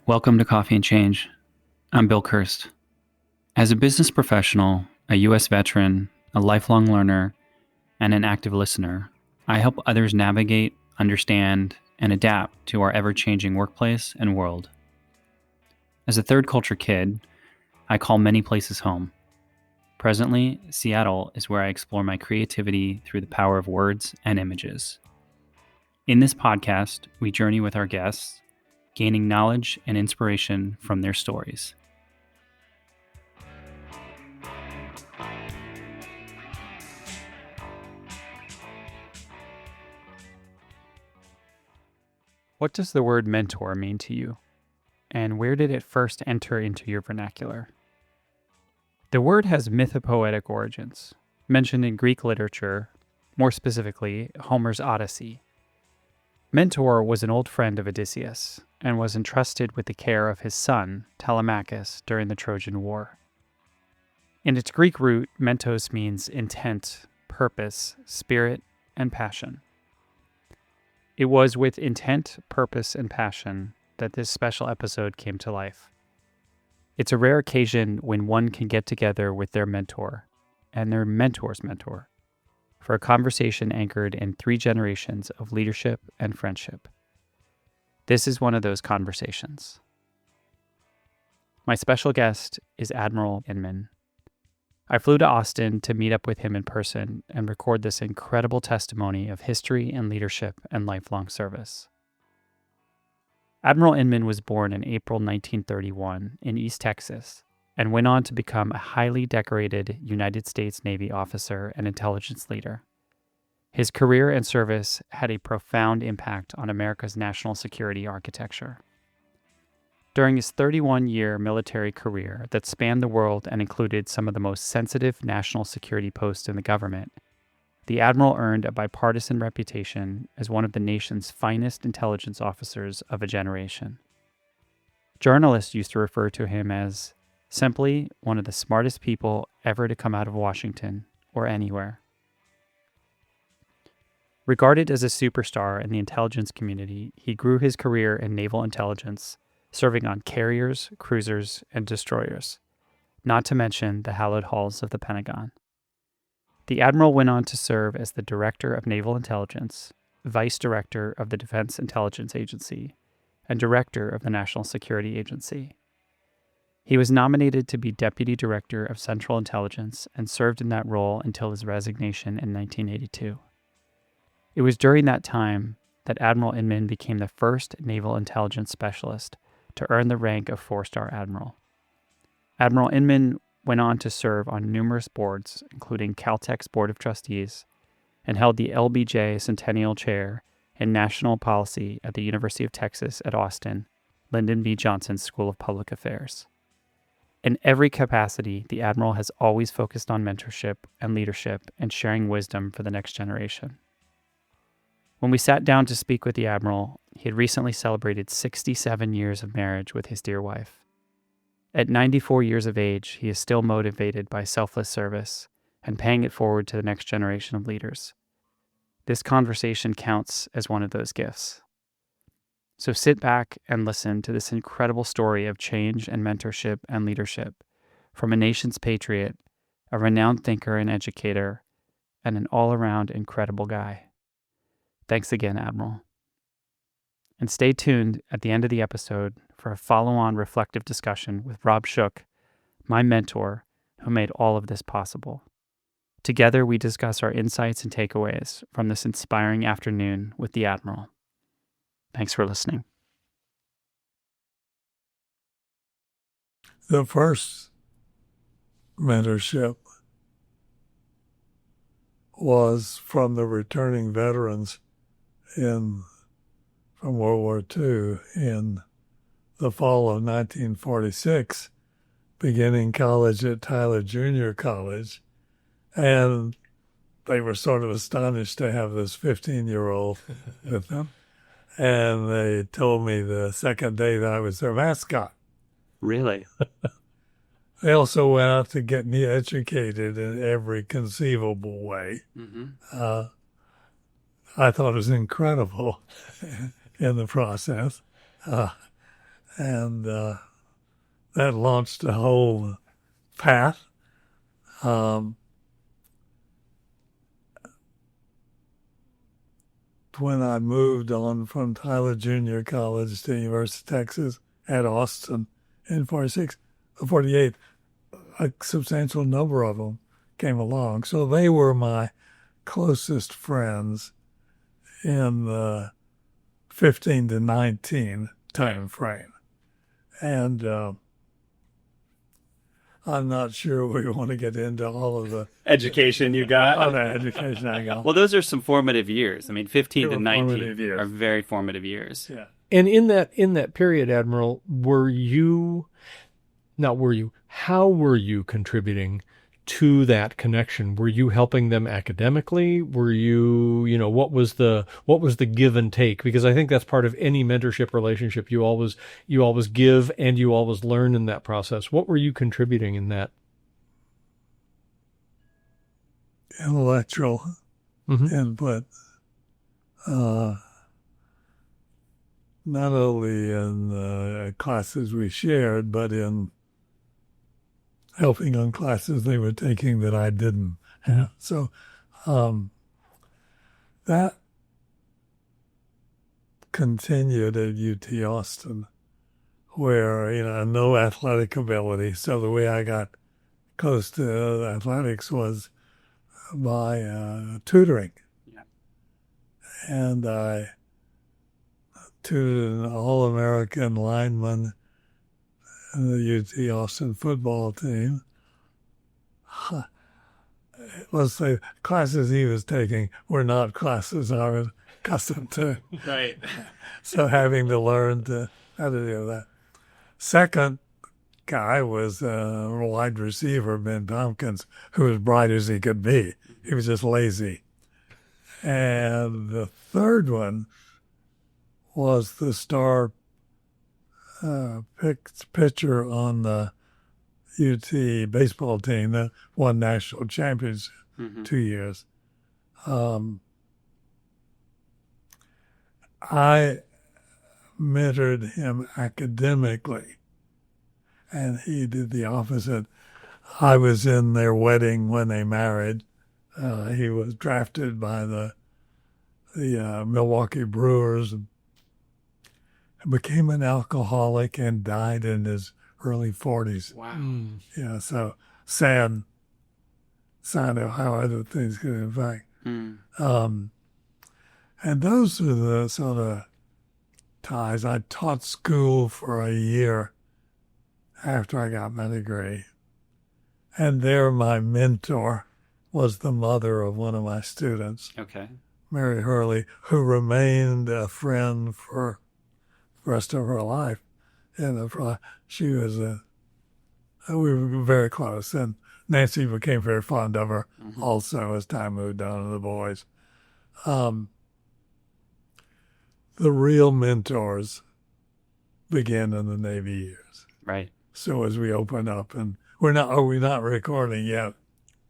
Welcome to Coffee and Change. I'm Bill Kirst. As a business professional, a U.S. veteran, a lifelong learner, and an active listener, I help others navigate, understand, and adapt to our ever-changing workplace and world. As a third culture kid, I call many places home. Presently, Seattle is where I explore my creativity through the power of words and images. In this podcast, we journey with our guests, gaining knowledge and inspiration from their stories. What does the word mentor mean to you? And where did it first enter into your vernacular? The word has mythopoetic origins, mentioned in Greek literature, more specifically, Homer's Odyssey. Mentor was an old friend of Odysseus and was entrusted with the care of his son, Telemachus, during the Trojan War. In its Greek root, Mentos means intent, purpose, spirit, and passion. It was with intent, purpose, and passion that this special episode came to life. It's a rare occasion when one can get together with their mentor and their mentor's mentor for a conversation anchored in 3 generations of leadership and friendship. This is one of those conversations. My special guest is Admiral Inman. I flew to Austin to meet up with him in person and record this incredible testimony of history and leadership and lifelong service. Admiral Inman was born in April 1931 in East Texas and went on to become a highly decorated United States Navy officer and intelligence leader. His career and service had a profound impact on America's national security architecture. During his 31-year military career that spanned the world and included some of the most sensitive national security posts in the government, the Admiral earned a bipartisan reputation as one of the nation's finest intelligence officers of a generation. Journalists used to refer to him as simply one of the smartest people ever to come out of Washington or anywhere. Regarded as a superstar in the intelligence community, he grew his career in naval intelligence, serving on carriers, cruisers, and destroyers, not to mention the hallowed halls of the Pentagon. The Admiral went on to serve as the Director of Naval Intelligence, Vice Director of the Defense Intelligence Agency, and Director of the National Security Agency. He was nominated to be Deputy Director of Central Intelligence and served in that role until his resignation in 1982. It was during that time that Admiral Inman became the first naval intelligence specialist to earn the rank of 4-star admiral. Admiral Inman went on to serve on numerous boards, including Caltech's Board of Trustees, and held the LBJ Centennial Chair in National Policy at the University of Texas at Austin, Lyndon B. Johnson School of Public Affairs. In every capacity, the Admiral has always focused on mentorship and leadership and sharing wisdom for the next generation. When we sat down to speak with the Admiral, he had recently celebrated 67 years of marriage with his dear wife. At 94 years of age, he is still motivated by selfless service and paying it forward to the next generation of leaders. This conversation counts as one of those gifts. So sit back and listen to this incredible story of change and mentorship and leadership from a nation's patriot, a renowned thinker and educator, and an all-around incredible guy. Thanks again, Admiral. And stay tuned at the end of the episode for a follow-on reflective discussion with Rob Shook, my mentor, who made all of this possible. Together, we discuss our insights and takeaways from this inspiring afternoon with the Admiral. Thanks for listening. The first mentorship was from the returning veterans from World War II in the fall of 1946, beginning college at Tyler Junior College. And they were sort of astonished to have this 15-year-old with them. And they told me the second day that I was their mascot. Really? They also went out to get me educated in every conceivable way. Mm-hmm. I thought it was incredible in the process. And that launched a whole path. When I moved on from Tyler Junior College to University of Texas at Austin in 48, a substantial number of them came along. So they were my closest friends in the 15 to 19 time frame. And I'm not sure we want to get into all of the education you got. other education I got. Well, those are some formative years. I mean, 15 They to were 19 formative years. are very formative years. Yeah. And in that period, Admiral, how were you contributing to that connection? Were you helping them academically? Were you, what was the give and take? Because I think that's part of any mentorship relationship. You always give and you always learn in that process. What were you contributing in that? Intellectual input, not only in classes we shared, but in helping on classes they were taking that I didn't have. So that continued at UT Austin, where, no athletic ability. So the way I got close to athletics was by tutoring. Yeah. And I tutored an All-American lineman in the UT Austin football team. Let's say classes he was taking were not classes I was accustomed to. Right. So having to learn how to do that. Second guy was a wide receiver, Ben Tompkins, who was bright as he could be. He was just lazy. And the third one was the star pitcher on the UT baseball team that won national championships 2 years. I mentored him academically, and he did the opposite. I was in their wedding when they married. He was drafted by the Milwaukee Brewers, and became an alcoholic and died in his early 40s. Wow. Yeah, so sad sign of how other things could affect. And those are the sort of ties. I taught school for a year after I got my degree. And there my mentor was the mother of one of my students, Okay. Mary Hurley, who remained a friend for the rest of her life. She was we were very close. And Nancy became very fond of her also as time moved on to the boys. The real mentors began in the Navy years. Right. So as we open up, and are we not recording yet?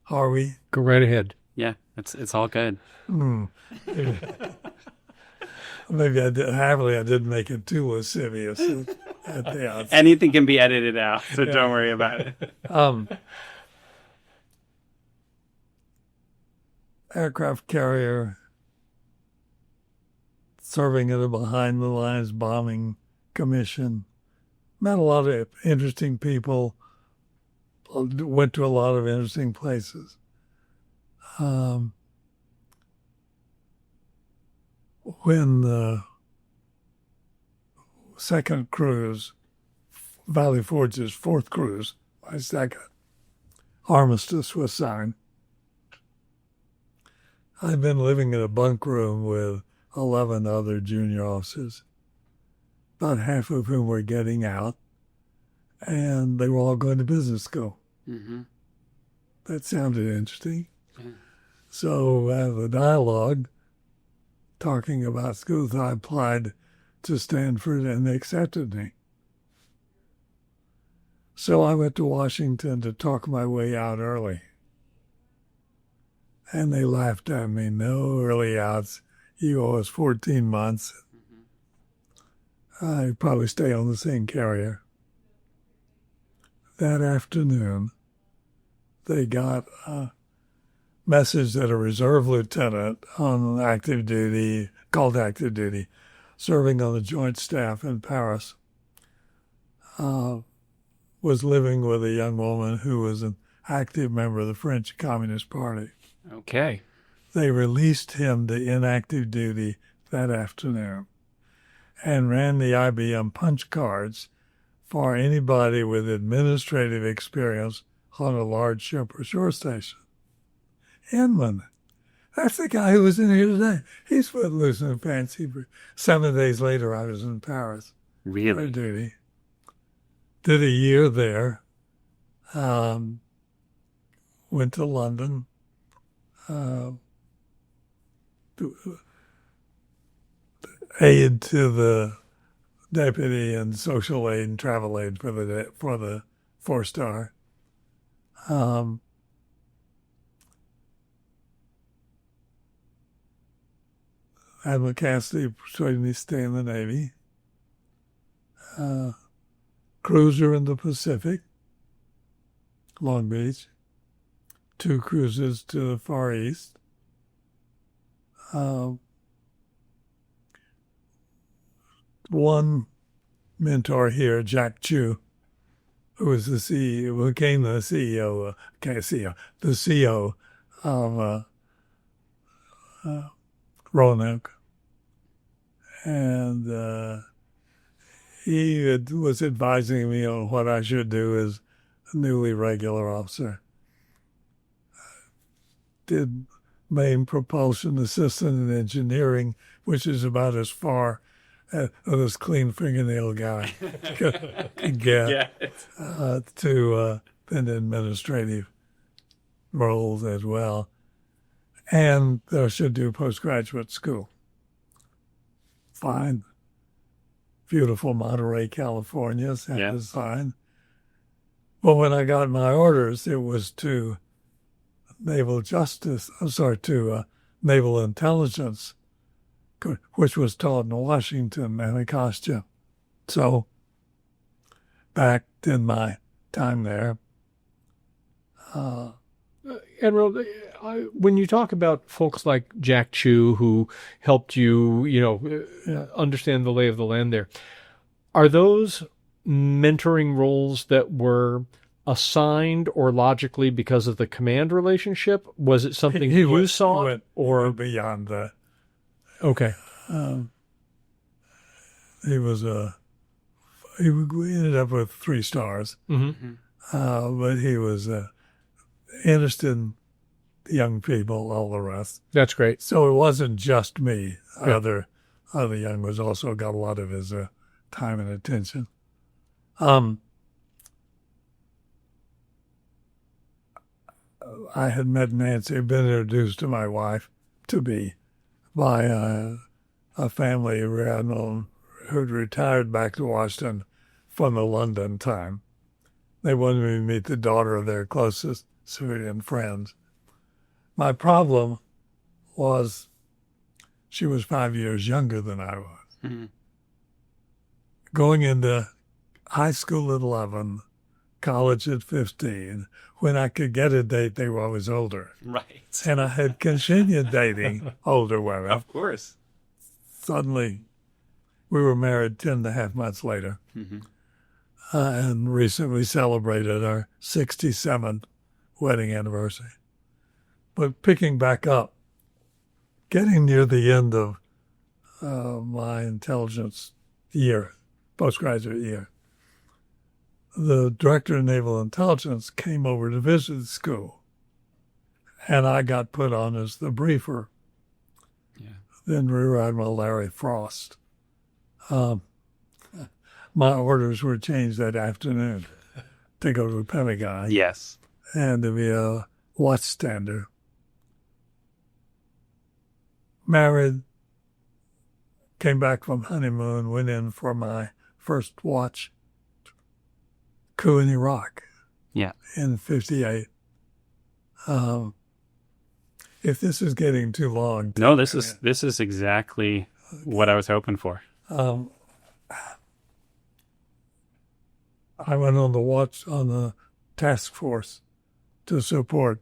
Are we? Go right ahead. Yeah, it's all good. Maybe I didn't make it too lascivious at the outset. Anything can be edited out, so don't worry about it. Aircraft carrier, serving at a behind-the-lines bombing commission. Met a lot of interesting people, went to a lot of interesting places. When the second cruise, Valley Forge's fourth cruise, my second, armistice was signed, I'd been living in a bunk room with 11 other junior officers, about half of whom were getting out, and they were all going to business school. That sounded interesting. So I have a dialogue talking about schools. I applied to Stanford, and they accepted me. So I went to Washington to talk my way out early. And they laughed at me. No early outs. You owe us 14 months. I'd probably stay on the same carrier. That afternoon, they got a message that a reserve lieutenant on active duty, called active duty, serving on the Joint Staff in Paris, was living with a young woman who was an active member of the French Communist Party. Okay. They released him to inactive duty that afternoon and ran the IBM punch cards for anybody with administrative experience on a large ship or shore station. Inman, that's the guy who was in here today. He's footloose and fancy. 7 days later, I was in Paris for Really? duty. Did a year there. Went to London. Aid to the deputy in social aid and travel aid for the 4-star. Admiral Cassidy persuaded me to stay in the Navy. Cruiser in the Pacific, Long Beach. 2 cruises to the Far East. One mentor here, Jack Chu, who was the CEO, who became the CEO, the CO of Roanoke. And he was advising me on what I should do as a newly regular officer. Did main propulsion assistant in engineering, which is about as far as this clean fingernail guy could get to an administrative roles as well. And I should do postgraduate school. Fine. Beautiful Monterey, California, that was fine. But when I got my orders, it was to naval intelligence, which was taught in Washington, Anacostia. So back in my time there. Admiral, when you talk about folks like Jack Chu who helped you, understand the lay of the land there, are those mentoring roles that were assigned or logically because of the command relationship? Was it something you saw? He went beyond that. Okay. He ended up with 3 stars, but he was interested in young people, all the rest. That's great. So it wasn't just me. Yeah. Other young ones also got a lot of his time and attention. I had met Nancy, been introduced to my wife to be by a family who'd retired back to Washington from the London time. They wanted me to meet the daughter of their closest civilian friends. My problem was she was 5 years younger than I was. Mm-hmm. Going into high school at 11, college at 15, when I could get a date, they were always older. Right. And I had continued dating older women. Of course. Suddenly, we were married 10.5 months later, and recently celebrated our 67th wedding anniversary. But picking back up, getting near the end of my intelligence year, postgraduate year, the director of naval intelligence came over to visit the school, and I got put on as the briefer. Yeah. Then Rear Admiral Larry Frost. My orders were changed that afternoon to go to the Pentagon. Yes. And to be a watchstander. Married, came back from honeymoon, went in for my first watch coup in Iraq. Yeah. In 58. If this is getting too long. No, this is exactly what I was hoping for. I went on the task force to support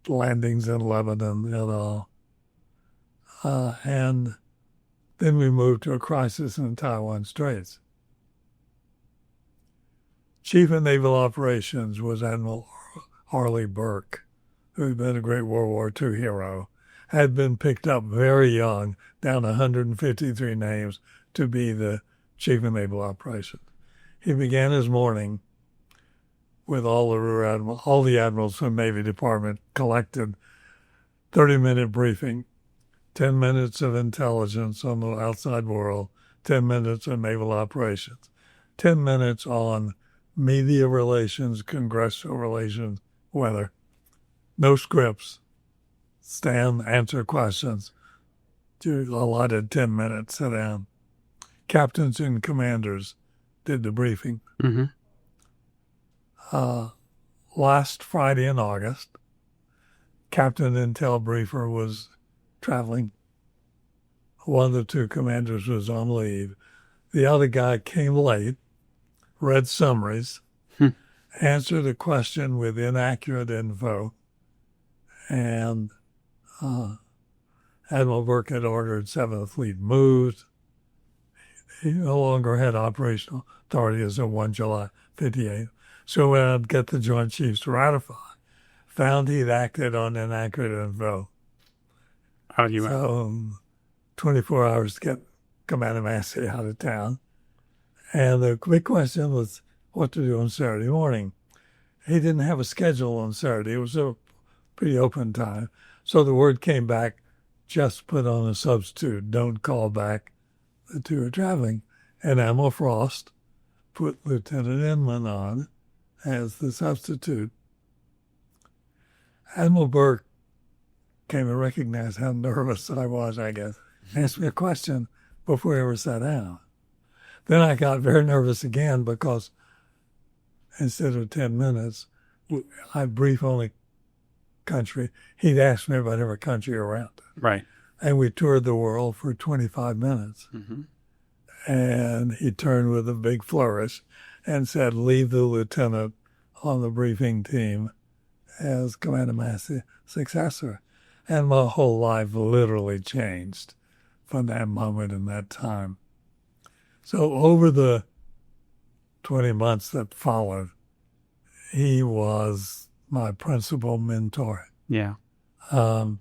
landings in Lebanon and all. And then we moved to a crisis in Taiwan Straits. Chief of Naval Operations was Admiral Arleigh Burke, who had been a great World War II hero, had been picked up very young, down 153 names, to be the Chief of Naval Operations. He began his morning with all the admirals from the Navy Department collected, 30-minute briefing, 10 minutes of intelligence on the outside world, 10 minutes of naval operations, 10 minutes on media relations, congressional relations, weather. No scripts. Stand, answer questions. Allotted 10 minutes, sit down. Captains and commanders did the briefing. Mm-hmm. Last Friday in August, Captain Intel Briefer was traveling. One of the two commanders was on leave. The other guy came late, read summaries, answered a question with inaccurate info, and Admiral Burke had ordered 7th Fleet moved. He no longer had operational authority as of 1 July 58. So when I'd get the Joint Chiefs to ratify, found he'd acted on inaccurate info. How do you? So 24 hours to get Commander Massey out of town. And the big question was what to do on Saturday morning. He didn't have a schedule on Saturday. It was a pretty open time. So the word came back, just put on a substitute. Don't call back the two are traveling. And Admiral Frost put Lieutenant Inman on as the substitute. Admiral Burke came and recognized how nervous I was, I guess. Asked me a question before we ever sat down. Then I got very nervous again because instead of 10 minutes, I'd brief only country. He'd ask me about every country around. Right. And we toured the world for 25 minutes. Mm-hmm. And he turned with a big flourish and said, leave the lieutenant on the briefing team as Commander Massey's successor. And my whole life literally changed from that moment and that time. So over the 20 months that followed, he was my principal mentor. Yeah. I'd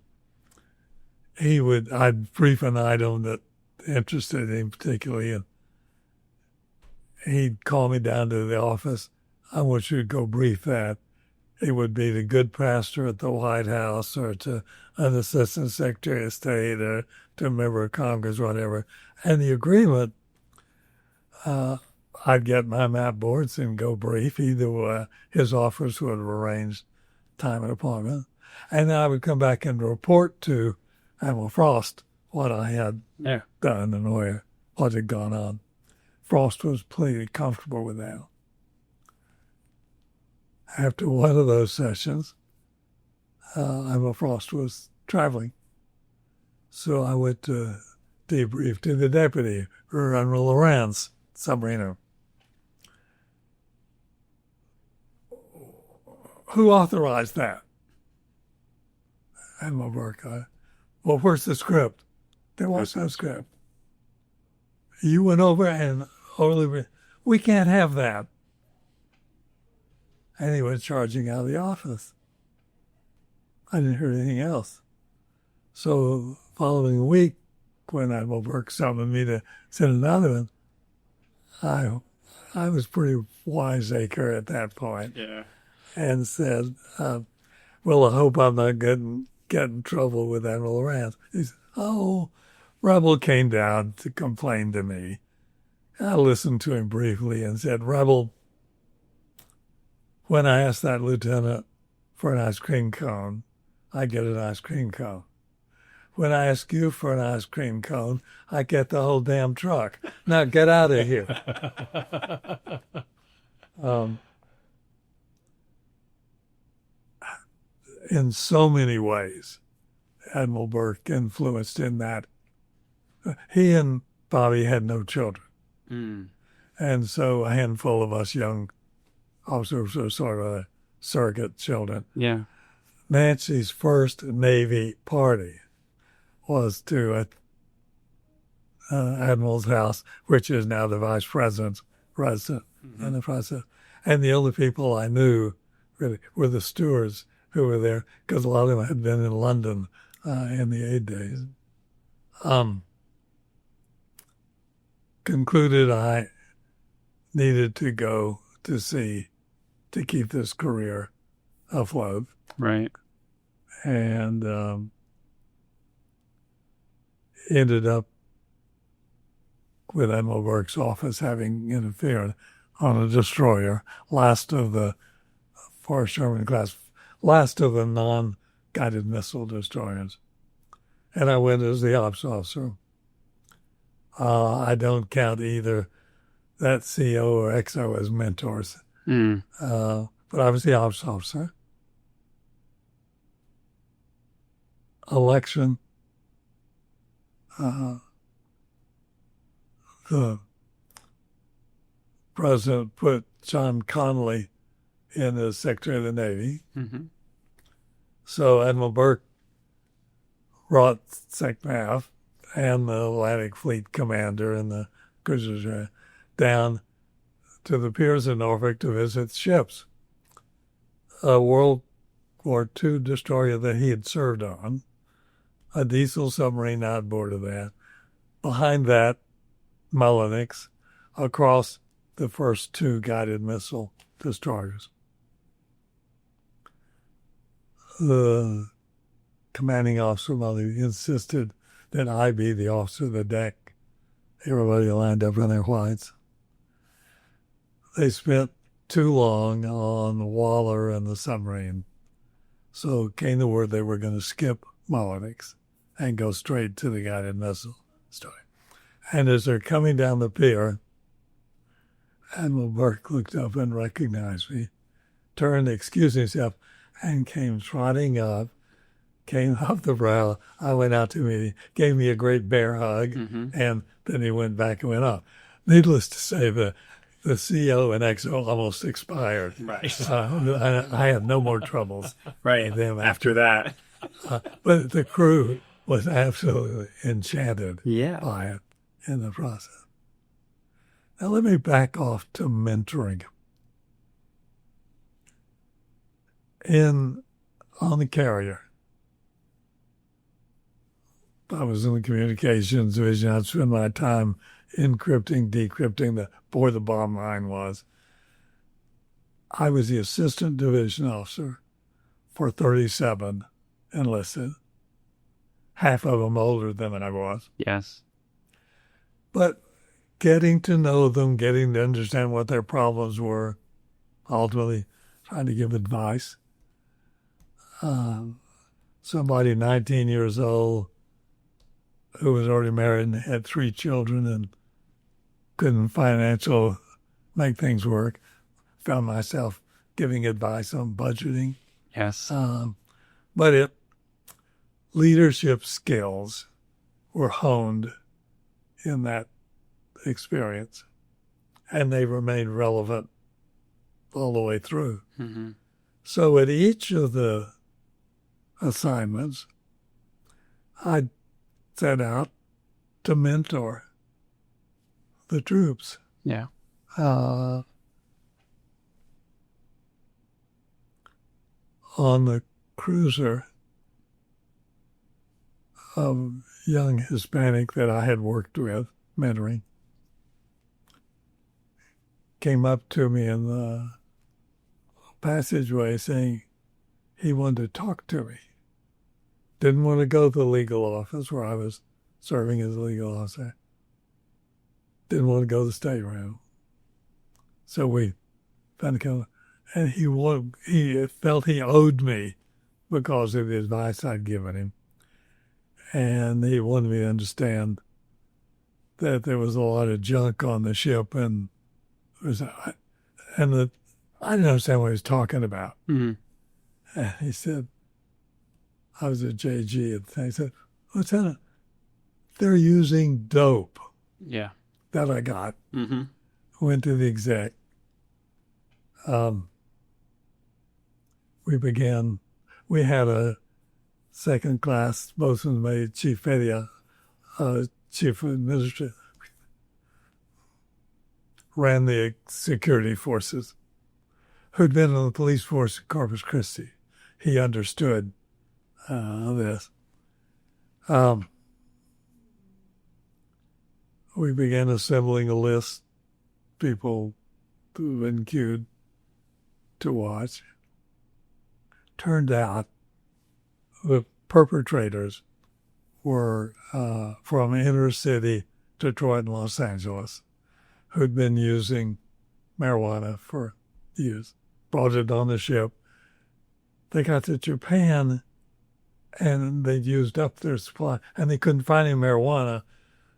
brief an item that interested him particularly, and he'd call me down to the office. I want you to go brief that. It would be the good pastor at the White House or to an assistant secretary of state or to a member of Congress, whatever. And the agreement, I'd get my map boards and go brief. Either way, his office would arrange time and appointment. And then I would come back and report to Admiral Frost what I had done and what had gone on. Frost was pretty comfortable with that. After one of those sessions, Admiral Frost was traveling. So I went to debrief to the deputy, Admiral Lawrence, submariner. Who authorized that? Admiral Burke. Well, where's the script? There was no script. You went over and we can't have that. And he went charging out of the office. I didn't hear anything else. So following week, when Admiral Burke summoned me to send another one, I was pretty wiseacre at that point. Yeah. And said, well, I hope I'm not getting in trouble with Admiral Lawrence. He said, Rebel came down to complain to me. I listened to him briefly and said, Rebel, when I asked that lieutenant for an ice cream cone, I get an ice cream cone. When I ask you for an ice cream cone, I get the whole damn truck. Now get out of here. In so many ways, Admiral Burke influenced in that. He and Bobby had no children. Mm. And so a handful of us young officers were sort of surrogate children. Yeah. Nancy's first Navy party was to Admiral's house, which is now the vice president's residence and the president. And the only people I knew really were the stewards who were there, because a lot of them had been in London in the 8 days. Concluded I needed to go to sea to keep this career afloat. Right. And ended up with Admiral Burke's office having interfered on a destroyer, last of the Forrest Sherman class, last of the non-guided missile destroyers. And I went as the ops officer. I don't count either that CO or XO as mentors, but I was the ops officer. Election, the president put John Connolly in as Secretary of the Navy. Mm-hmm. So Admiral Burke brought SecNav and the Atlantic Fleet commander and the cruisers down to the piers in Norfolk to visit ships. A World War II destroyer that he had served on, a diesel submarine outboard of that. Behind that, Mullinix, across the first 2 guided missile destroyers. The commanding officer insisted that I be the officer of the deck. Everybody lined up in their whites. They spent too long on Waller and the submarine. So came the word they were going to skip Mullinix and go straight to the guided missile story. And as they're coming down the pier, Admiral Burke looked up and recognized me, turned, excused himself, and came trotting up, came up the brow. I went out to me, gave me a great bear hug, and then he went back and went up. Needless to say, the CO and XO almost expired. Right. I had no more troubles Right. with them After that. but the crew was absolutely enchanted Yeah. by it in the process. Now let me back off to mentoring. On the carrier, I was in the communications division. I'd spend my time encrypting, decrypting where the bomb line was. I was the assistant division officer for 37 enlisted, half of them older than I was. Yes. But getting to know them, getting to understand what their problems were, ultimately trying to give advice. Somebody 19 years old who was already married and had 3 children and couldn't make things work, found myself giving advice on budgeting. Yes. But leadership skills were honed in that experience, and they remained relevant all the way through. Mm-hmm. So at each of the assignments, I set out to mentor the troops. Yeah. On the cruiser, a young Hispanic that I had worked with, mentoring, came up to me in the passageway saying he wanted to talk to me. Didn't want to go to the legal office where I was serving as a legal officer. Didn't want to go to the stateroom. So we found a counter, and he felt he owed me because of the advice I'd given him. And he wanted me to understand that there was a lot of junk on the ship, and I didn't understand what he was talking about. Mm-hmm. And he said, I was at JG at the time. He said, Lieutenant, they're using dope. Yeah. that I got. Mm-hmm. Went to the exec. We had a second class bosun mate, chief administrator, ran the security forces, who'd been in the police force in Corpus Christi. He understood this. We began assembling a list, people who've been queued to watch. Turned out the perpetrators were from inner city Detroit and Los Angeles, who'd been using marijuana for years, brought it on the ship. They got to Japan and they'd used up their supply, and they couldn't find any marijuana,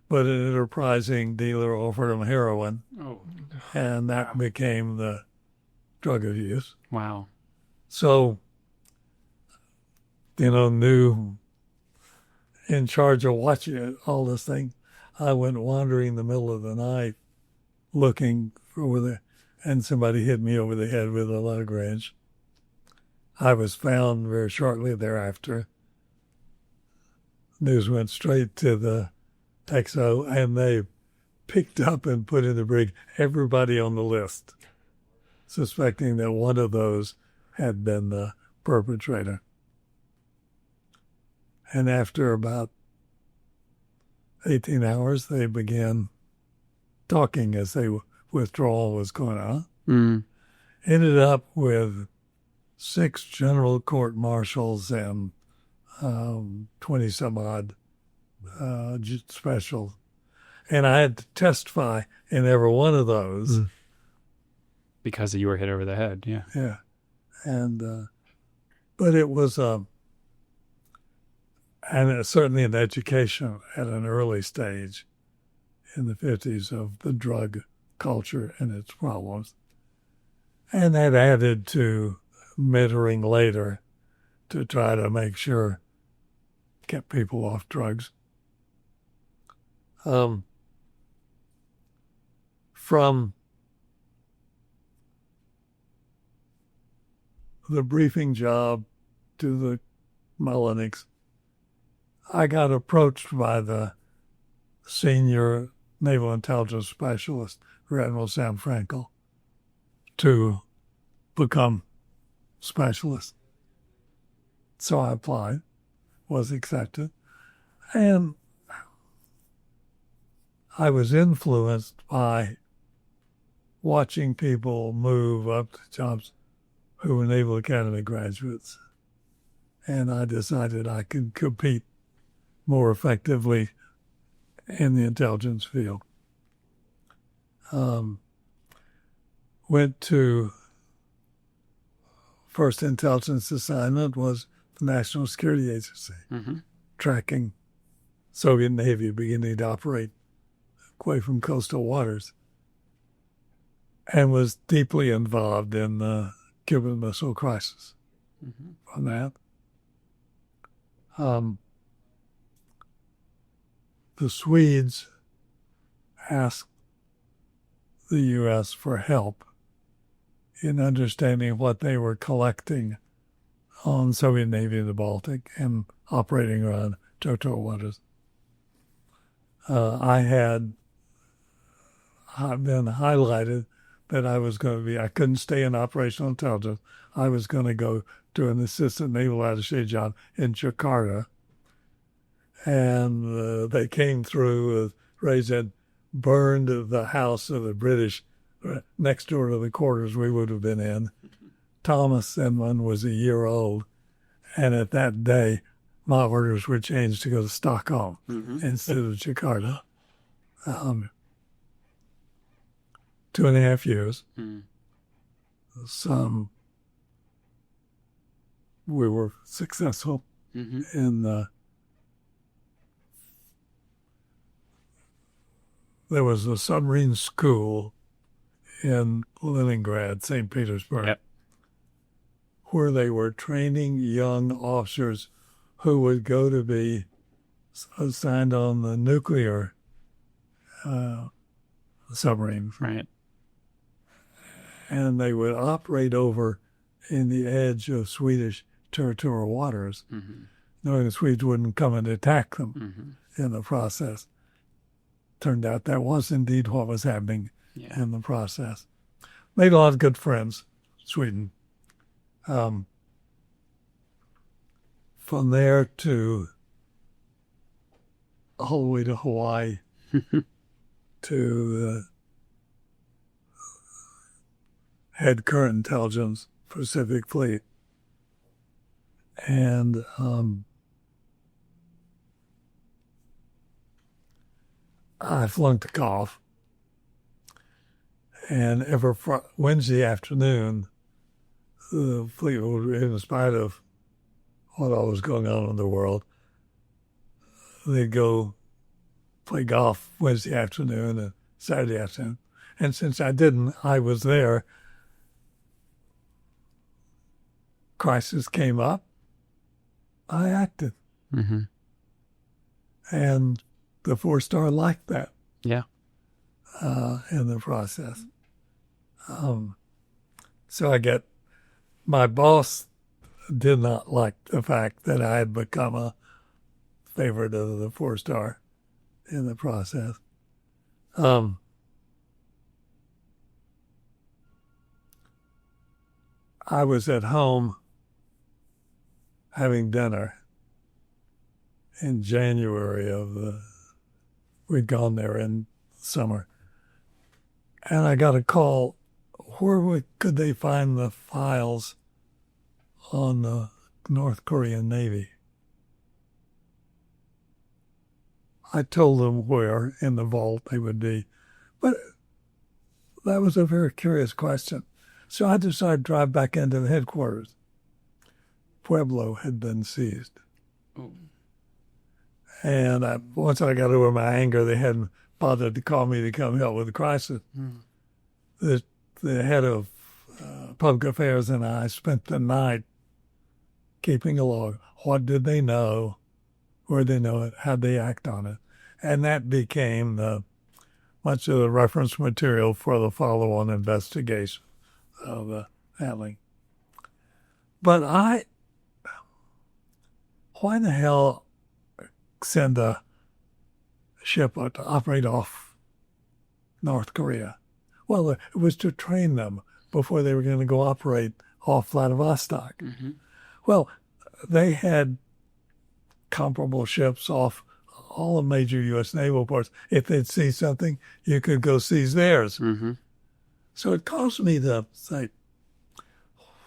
but an enterprising dealer offered them heroin, and that became the drug of use. Wow. So, new in charge of watching all this thing, I went wandering in the middle of the night looking over there, and somebody hit me over the head with a Lagrange. I was found very shortly thereafter. News went straight to the XO, and they picked up and put in the brig everybody on the list, suspecting that one of those had been the perpetrator. And after about 18 hours, they began talking as withdrawal was going on. Mm. Ended up with 6 general court martials and 20 some odd specials. And I had to testify in every one of those. Because you were hit over the head, yeah. Yeah. And, but it was, and certainly in education at an early stage in the 50s of the drug culture and its problems. And that added to mentoring later to try to make sure kept people off drugs. From the briefing job to the Mullenix, I got approached by the senior naval intelligence specialist, Admiral Sam Frankel, to become specialist. So I applied, was accepted, and I was influenced by watching people move up to jobs who were Naval Academy graduates. And I decided I could compete more effectively in the intelligence field. Went to first intelligence assignment was the National Security Agency, tracking Soviet Navy beginning to operate away from coastal waters, and was deeply involved in the Cuban Missile Crisis on that. The Swedes asked the U.S. for help in understanding what they were collecting on Soviet Navy in the Baltic and operating around territorial waters. I've been highlighted that I couldn't stay in operational intelligence. I was going to go to an assistant naval attaché job in Jakarta. And they came through with rays that burned the house of the British next door to the quarters we would have been in. Thomas Inman was a year old. And at that day, my orders were changed to go to Stockholm instead of Jakarta. 2.5 years. We were successful in there was a submarine school in Leningrad, St. Petersburg, where they were training young officers who would go to be assigned on the nuclear submarines. Right. And they would operate over in the edge of Swedish territorial waters, knowing the Swedes wouldn't come and attack them in the process. Turned out that was indeed what was happening in the process. Made a lot of good friends, Sweden. From there to all the way to Hawaii to head current intelligence Pacific Fleet. And I flunked golf. And every Wednesday afternoon, the fleet, in spite of what all was going on in the world, they'd go play golf Wednesday afternoon and Saturday afternoon. And since I was there. Crisis came up, I acted. And the 4-star liked that. Yeah. In the process. So my boss did not like the fact that I had become a favorite of the 4-star in the process. I was at home having dinner in January we'd gone there in summer. And I got a call, could they find the files on the North Korean Navy? I told them where in the vault they would be. But that was a very curious question. So I decided to drive back into the headquarters. Pueblo had been seized. Oh. And once I got over my anger, they hadn't bothered to call me to come help with the crisis. The head of public affairs and I spent the night keeping a log. What did they know? Where did they know it? How'd they act on it? And that became much of the reference material for the follow-on investigation of the handling. But why the hell send a ship to operate off North Korea? Well, it was to train them before they were going to go operate off Vladivostok. Well, they had comparable ships off all the major U.S. naval ports. If they'd see something, you could go seize theirs. So it caused me to say,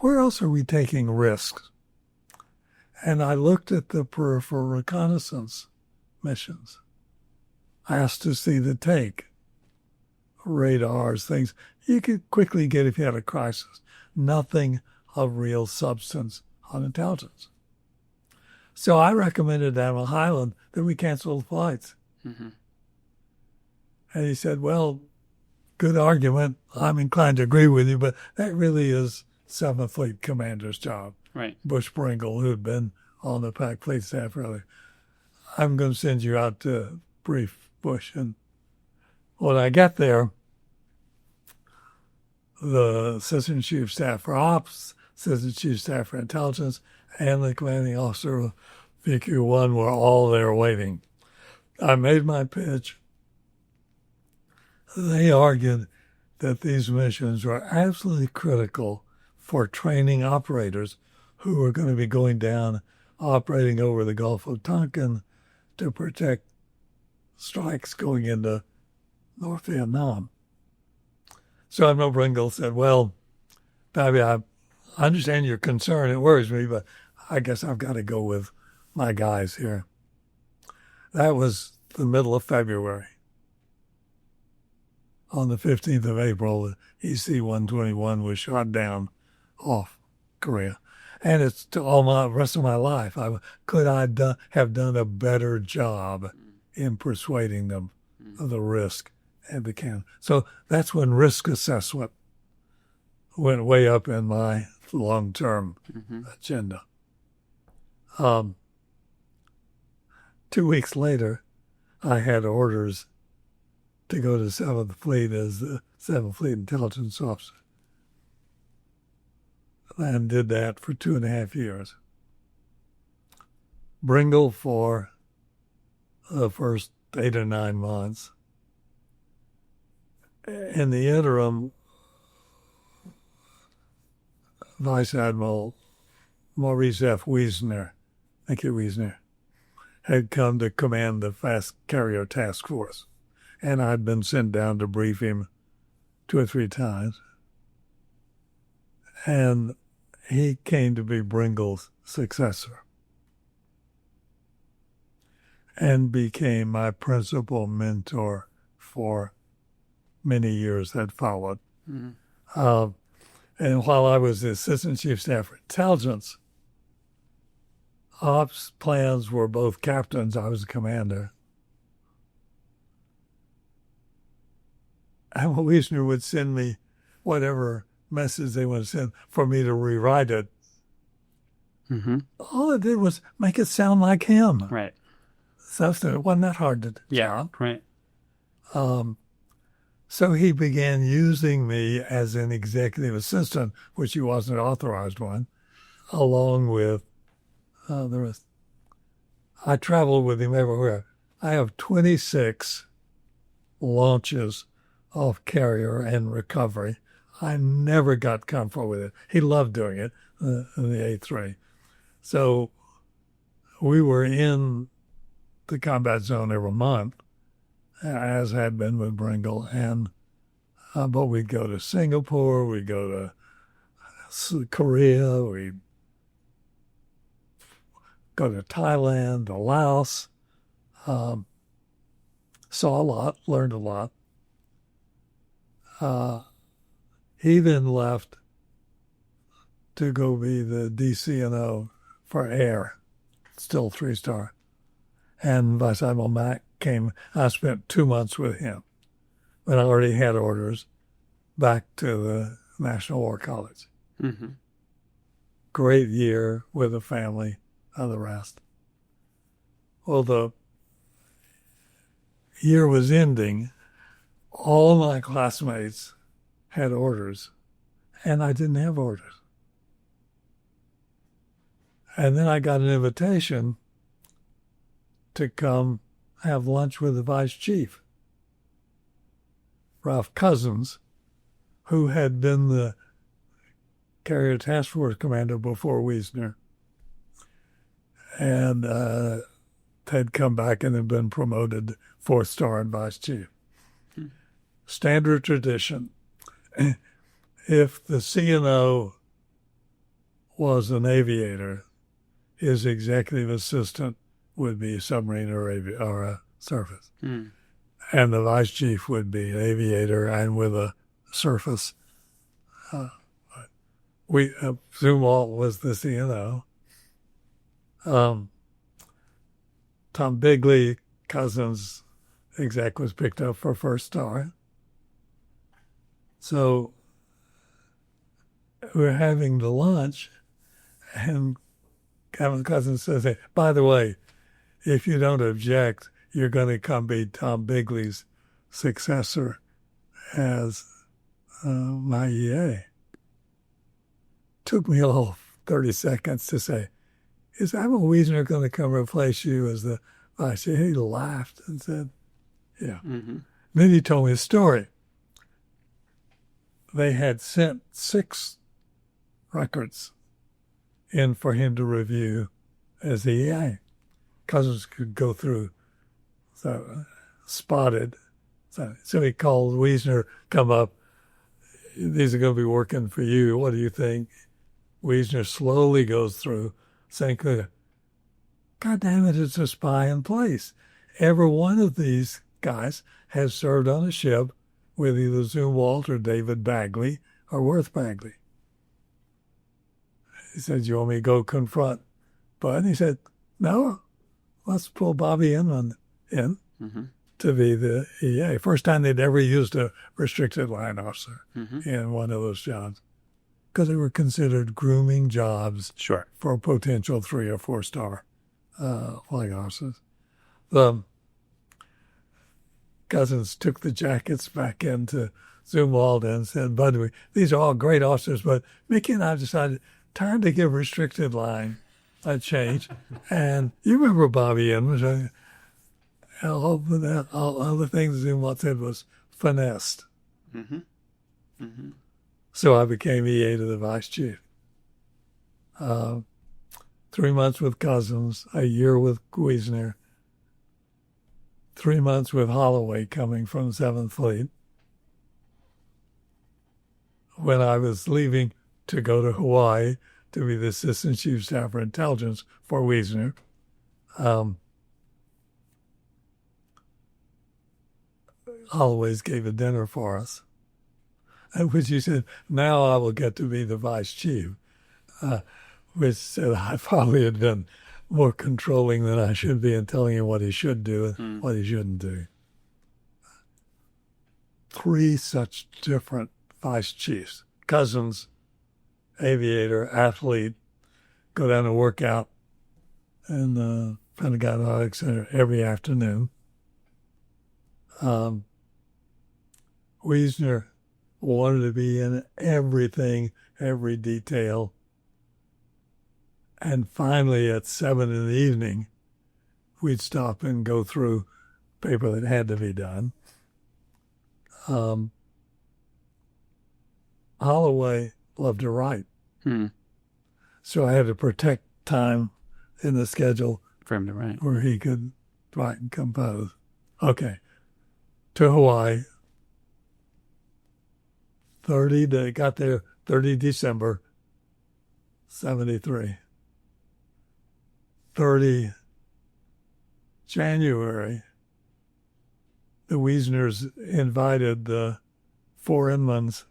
where else are we taking risks? And I looked at the peripheral reconnaissance missions. I asked to see the take, radars, things you could quickly get if you had a crisis. Nothing of real substance on intelligence. So I recommended to Admiral Highland that we cancel the flights. And he said, well, good argument. I'm inclined to agree with you, but that really is 7th Fleet Commander's job. Right. Bush Pringle, who had been on the Pac Fleet staff earlier. I'm going to send you out to brief Bush. And when I got there, the Assistant Chief of Staff for Ops, Assistant Chief of Staff for Intelligence, and the commanding officer of VQ-1 were all there waiting. I made my pitch. They argued that these missions were absolutely critical for training operators who were going to be going down, operating over the Gulf of Tonkin to protect strikes going into North Vietnam. So Admiral Pringle said, well, Bobby, I understand your concern. It worries me, but I guess I've got to go with my guys here. That was the middle of February. On the 15th of April, the EC-121 was shot down off Korea. And it's to all my rest of my life. Could I have done a better job in persuading them of the risk and the can? So that's when risk assessment went way up in my long-term agenda. 2 weeks later, I had orders to go to 7th Fleet as the 7th Fleet Intelligence Officer. And did that for 2.5 years. Bringle for the first 8 or 9 months. In the interim, Vice Admiral Maurice F. Wiesner, thank you, Wiesner, had come to command the Fast Carrier Task Force. And I'd been sent down to brief him 2 or 3 times. And he came to be Bringle's successor and became my principal mentor for many years that followed. Mm-hmm. And while I was the Assistant Chief Staff for Intelligence, ops plans were both captains. I was a commander. Admiral Wiesner would send me whatever message they would send for me to rewrite it. Mm-hmm. All it did was make it sound like him. Right. So it wasn't that hard to do. Yeah, right. So he began using me as an executive assistant, which he wasn't authorized one, along with the rest. I traveled with him everywhere. I have 26 launches of carrier and recovery. I never got comfortable with it. He loved doing it in the A3. So we were in the combat zone every month, as had been with Bringle, and but we'd go to Singapore, we'd go to Korea, we'd go to Thailand, to Laos, saw a lot, learned a lot. He then left to go be the DCNO for air, still 3-star. And Vice Admiral Mack came. I spent 2 months with him, but I already had orders back to the National War College. Mm-hmm. Great year with the family and the rest. Well, the year was ending. All my classmates had orders, and I didn't have orders. And then I got an invitation to come have lunch with the vice chief, Ralph Cousins, who had been the Carrier Task Force commander before Wiesner, and had come back and had been promoted 4-star and vice chief. Standard tradition. If the CNO was an aviator, his executive assistant would be a submarine or a surface. Mm. And the vice chief would be an aviator and with a surface. Zumwalt was the CNO. Tom Bigley, Cousins, exec, was picked up for 1-star. So we're having the lunch, and Captain Cousins says, hey, by the way, if you don't object, you're going to come be Tom Bigley's successor as my EA. Took me a little 30 seconds to say, is Admiral Wiesner going to come replace you as the vice? He laughed and said, yeah. Mm-hmm. Then he told me a story. They had sent 6 records in for him to review as the EA. Cousins could go through, so spotted. So he called Wiesner, come up. These are going to be working for you. What do you think? Wiesner slowly goes through, saying, God damn it, it's a spy in place. Every one of these guys has served on a ship with either Zumwalt or David Bagley or Worth Bagley. He said, you want me to go confront Bud? He said, no, let's pull Bobby Inman in to be the EA. First time they'd ever used a restricted line officer in one of those jobs, because they were considered grooming jobs for potential 3 or 4-star flag officers. Cousins took the jackets back into Zumwalt and said, "Bud, these are all great officers, but Mickey and I decided time to give restricted line a change." And you remember Bobby Inman, all the things Zumwalt said was finessed. Mm-hmm. Mm-hmm. So I became EA to the vice chief. 3 months with Cousins, a year with Wiesner, 3 months with Holloway coming from 7th Fleet. When I was leaving to go to Hawaii to be the Assistant Chief of Staff for Intelligence for Wiesner, Holloway's gave a dinner for us, at which he said, "Now I will get to be the vice chief," which said I probably had been more controlling than I should be in telling him what he should do and what he shouldn't do. 3 such different vice chiefs. Cousins, aviator, athlete, go down and work out in the Pentagon Athletic Center every afternoon. Wiesner wanted to be in everything, every detail. And finally, at 7 in the evening, we'd stop and go through paper that had to be done. Holloway loved to write. So I had to protect time in the schedule For him to write. where he could write and compose. Okay. To Hawaii. Got there 30 December, 73. 30 January, the Wiesners invited the 4 Inmans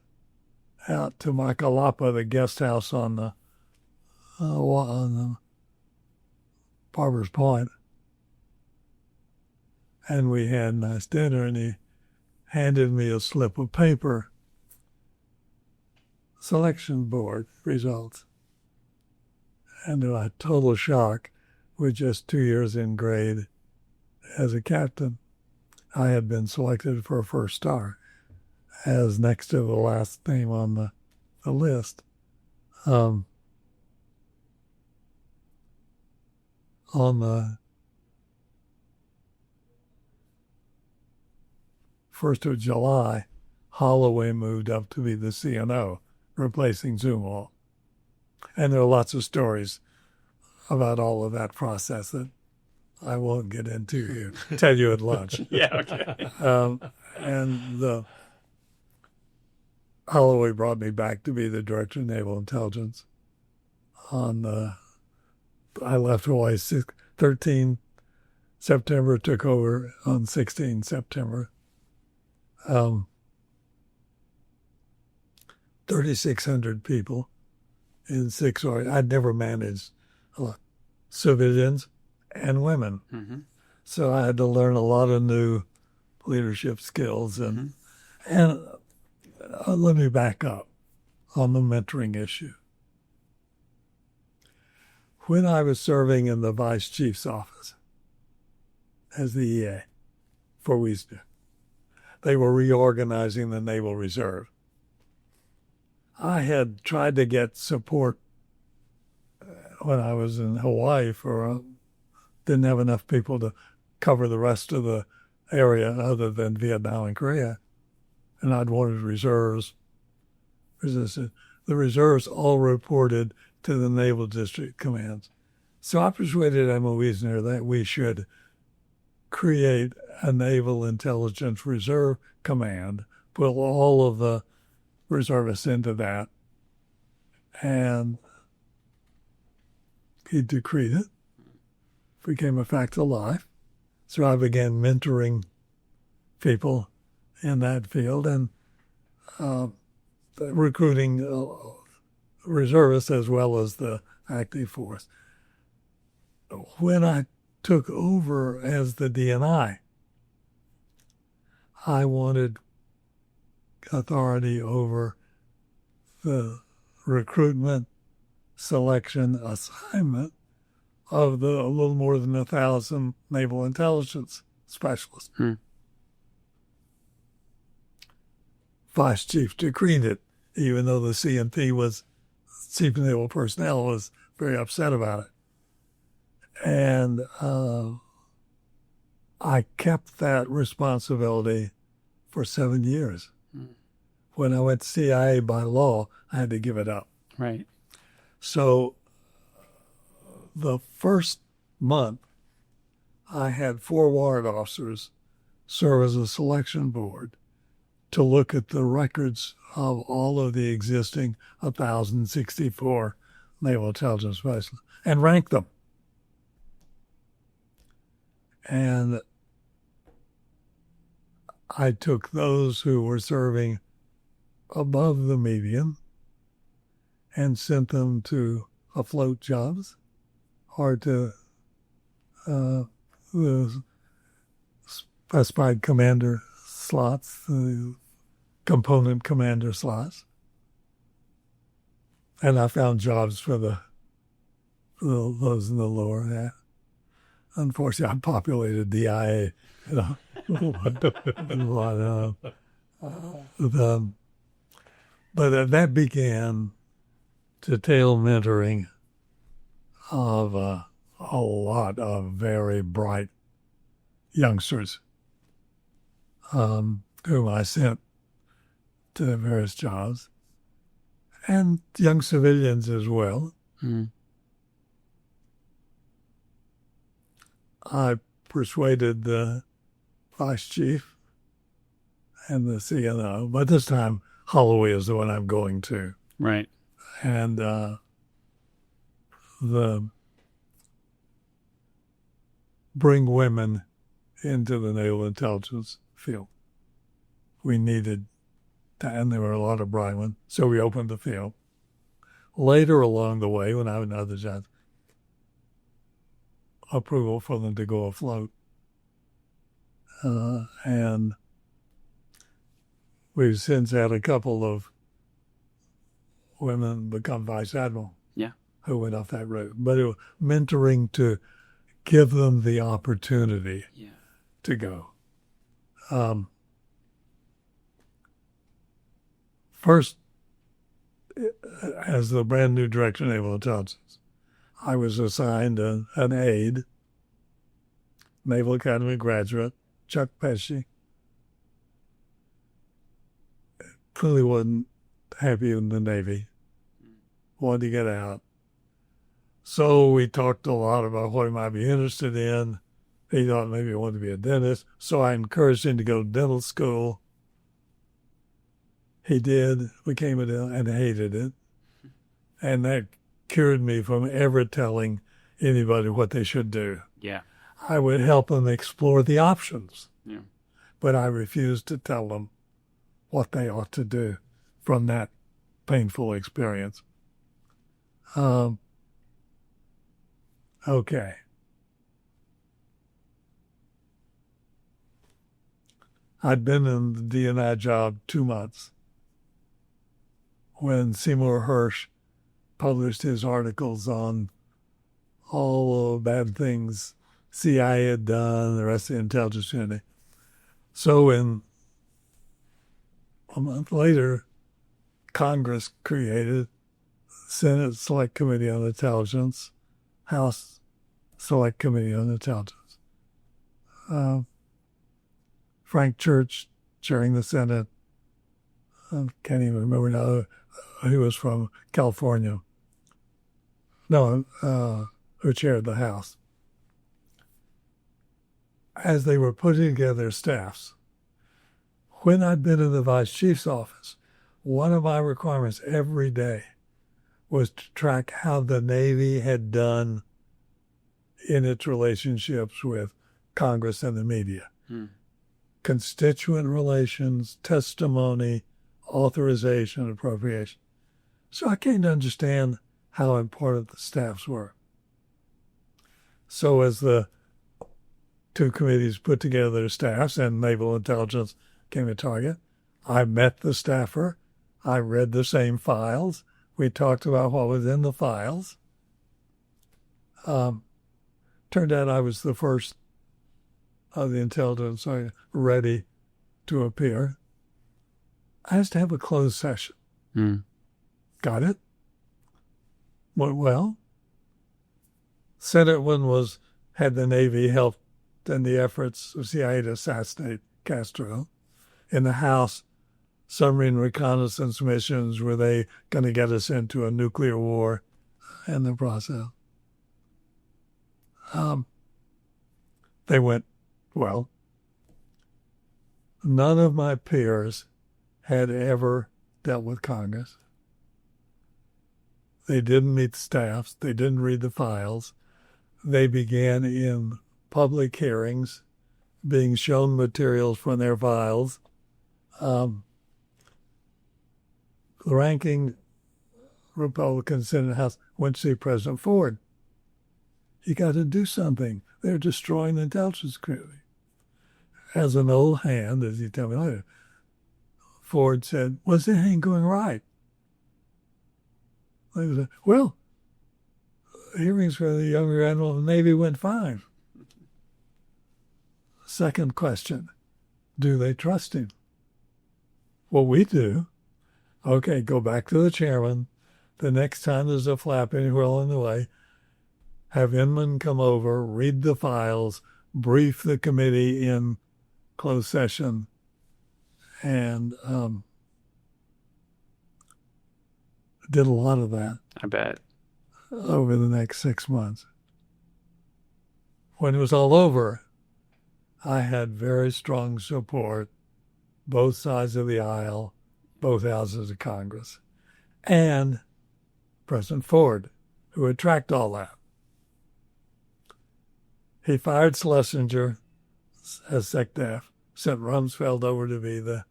out to Makalapa, the guest house on the Barber's Point. And we had a nice dinner, and he handed me a slip of paper. Selection board results. And to my total shock, with just 2 years in grade as a captain, I had been selected for a 1st star, as next to the last name on the list. On the 1st of July, Holloway moved up to be the CNO, replacing Zumwalt. And there are lots of stories about all of that process that I won't get into here. Tell you at lunch. Yeah, okay. And Holloway brought me back to be the Director of Naval Intelligence. I left Hawaii 13 September, took over on 16 September. 3,600 people in 6 hours. I'd never managed civilians and women. Mm-hmm. So I had to learn a lot of new leadership skills. And let me back up on the mentoring issue. When I was serving in the vice chief's office as the EA for Wiesner, they were reorganizing the Naval Reserve. I had tried to get support when I was in Hawaii didn't have enough people to cover the rest of the area other than Vietnam and Korea. And I'd wanted reserves. The reserves all reported to the Naval District Commands. So I persuaded Admiral Wiesner that we should create a Naval Intelligence Reserve Command, put all of the reservists into that, and he decreed it. Became a fact of life. So I began mentoring people in that field and recruiting reservists as well as the active force. When I took over as the DNI, I wanted authority over the recruitment, selection, assignment of a little more than 1,000 naval intelligence specialists. vice chief decreed it, even though the CNP was, Chief of Naval Personnel, was very upset about it. And I kept that responsibility for 7 years. When I went to CIA by law, I had to give it up. Right. So the first month, I had 4 warrant officers serve as a selection board to look at the records of all of the existing 1,064 naval intelligence specialists and rank them. And I took those who were serving above the median and sent them to afloat jobs or to the specified commander slots, the component commander slots. And I found jobs for those in the lower half. Unfortunately, I populated the IA, but that began detailed mentoring of a lot of very bright youngsters whom I sent to various jobs, and young civilians as well. I persuaded the vice chief and the CNO, but this time Holloway is the one I'm going to. Right. And the bring women into the naval intelligence field. We needed that, and there were a lot of bright ones, so we opened the field. Later along the way, when I was in other jobs, approval for them to go afloat. And we've since had a couple of women become vice admiral. Yeah. Who went off that route. But it was mentoring to give them the opportunity to go. First, as the brand new director of naval intelligence, I was assigned an aide, Naval Academy graduate, Chuck Pesci. Clearly wasn't happy in the Navy, wanted to get out. So we talked a lot about what he might be interested in. He thought maybe he wanted to be a dentist, so I encouraged him to go to dental school. He did, became a dentist, and hated it. And that cured me from ever telling anybody what they should do. Yeah. I would help them explore the options, Yeah. but I refused to tell them what they ought to do from that painful experience. Okay. I'd been in the D&I job 2 months when Seymour Hersh published his articles on all the bad things CIA had done, the rest of the intelligence community. So a month later, Congress created Senate Select Committee on Intelligence, House Select Committee on Intelligence. Frank Church chairing the Senate. I can't even remember now. He was from California. No, who chaired the House. As they were putting together their staffs, when I'd been in the vice chief's office, one of my requirements every day was to track how the Navy had done in its relationships with Congress and the media. Constituent relations, testimony, authorization, appropriation. So I came to understand how important the staffs were. So as the two committees put together their staffs and naval intelligence came to target, I met the staffer. I read the same files. We talked about what was in the files. Turned out I was the first of the intelligence ready to appear. has to have a closed session. Mm. Got it? Well, Senate one had the Navy helped in the efforts of CIA to assassinate Castro. In the House, submarine reconnaissance missions, were they going to get us into a nuclear war in the process? They went, well, none of my peers had ever dealt with Congress. They didn't meet the staffs. They didn't read the files. They began in public hearings, being shown materials from their files. The ranking Republican Senate House went to see President Ford. You got to do something. They're destroying the intelligence community. As an old hand, as you tell me later, Ford said, was anything going right? They said, well, hearings for the younger Admiral of the Navy went fine. Second question, do they trust him? Well, we do. Okay, go back to the chairman. The next time there's a flap anywhere along the way, have Inman come over, read the files, brief the committee in closed session, and did a lot of that I bet. over the next 6 months. When it was all over, I had very strong support, both sides of the aisle, both houses of Congress, and President Ford, who had tracked all that. He fired Schlesinger as SecDef, sent Rumsfeld over to be the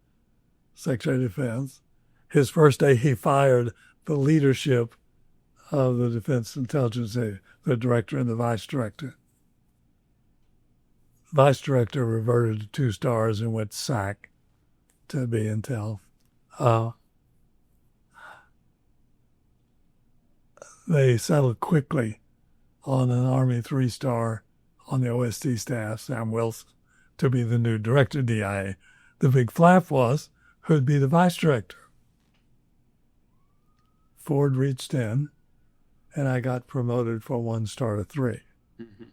Secretary of Defense. His first day, he fired the leadership of the Defense Intelligence Agency, the director and the vice director. Vice director reverted to 2 stars and went SAC to be Intel. They settled quickly on an Army 3-star on the OSD staff, Sam Wilson, to be the new director of DIA. The big flap was who'd be the vice director. Ford reached in, and I got promoted from 1 star to 3. Mm-hmm.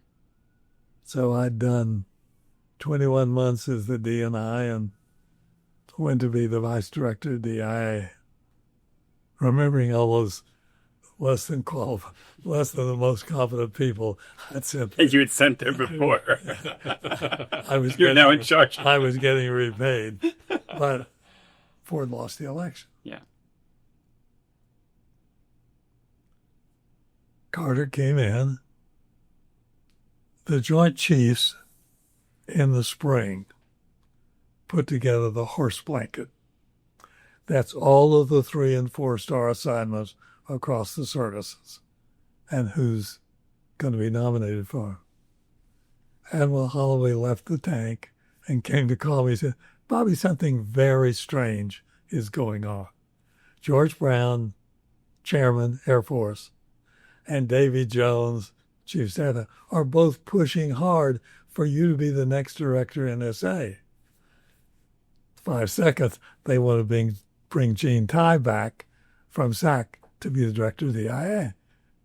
So I'd done 21 months as the DNI and went to be the vice director of DIA. Remembering all those less than the most competent people I'd sent. You had sent there before. You're now in charge. I was getting repaid, but Ford lost the election. Yeah. Carter came in. The Joint Chiefs in the spring put together the horse blanket. That's all of the 3- and 4-star assignments across the services and who's going to be nominated for. Admiral Holloway left the tank and came to call me and said, Bobby, something very strange is going on. George Brown, Chairman, Air Force, and Davy Jones, Chief Staff, are both pushing hard for you to be the next director NSA. 5 seconds, they want to bring Gene Ty back from SAC to be the director of the IA.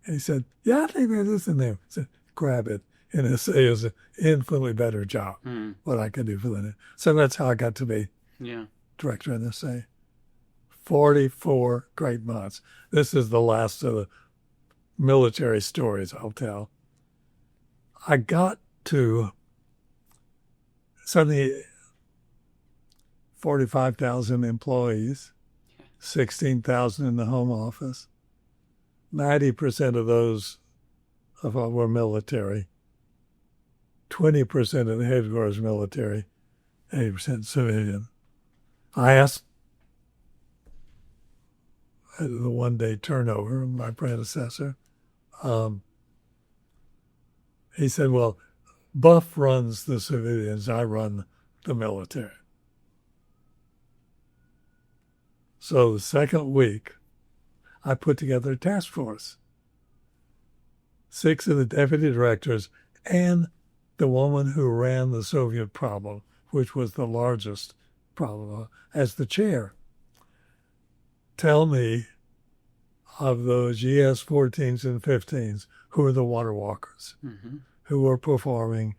And he said, yeah, I think there's this in there. I said, grab it. NSA is an infinitely better job, what I can do for the. So that's how I got to be director of NSA. 44 great months. This is the last of the military stories I'll tell. I got to suddenly 45,000 employees, 16,000 in the home office. 90% of those were military. 20% of the headquarters military, 80% civilian. I asked the 1-day turnover of my predecessor. He said, well, Buff runs the civilians, I run the military. So the second week, I put together a task force. 6 of the deputy directors and the woman who ran the Soviet problem, which was the largest problem, as the chair. tell me of those GS 14s and 15s who were the water walkers, who were performing,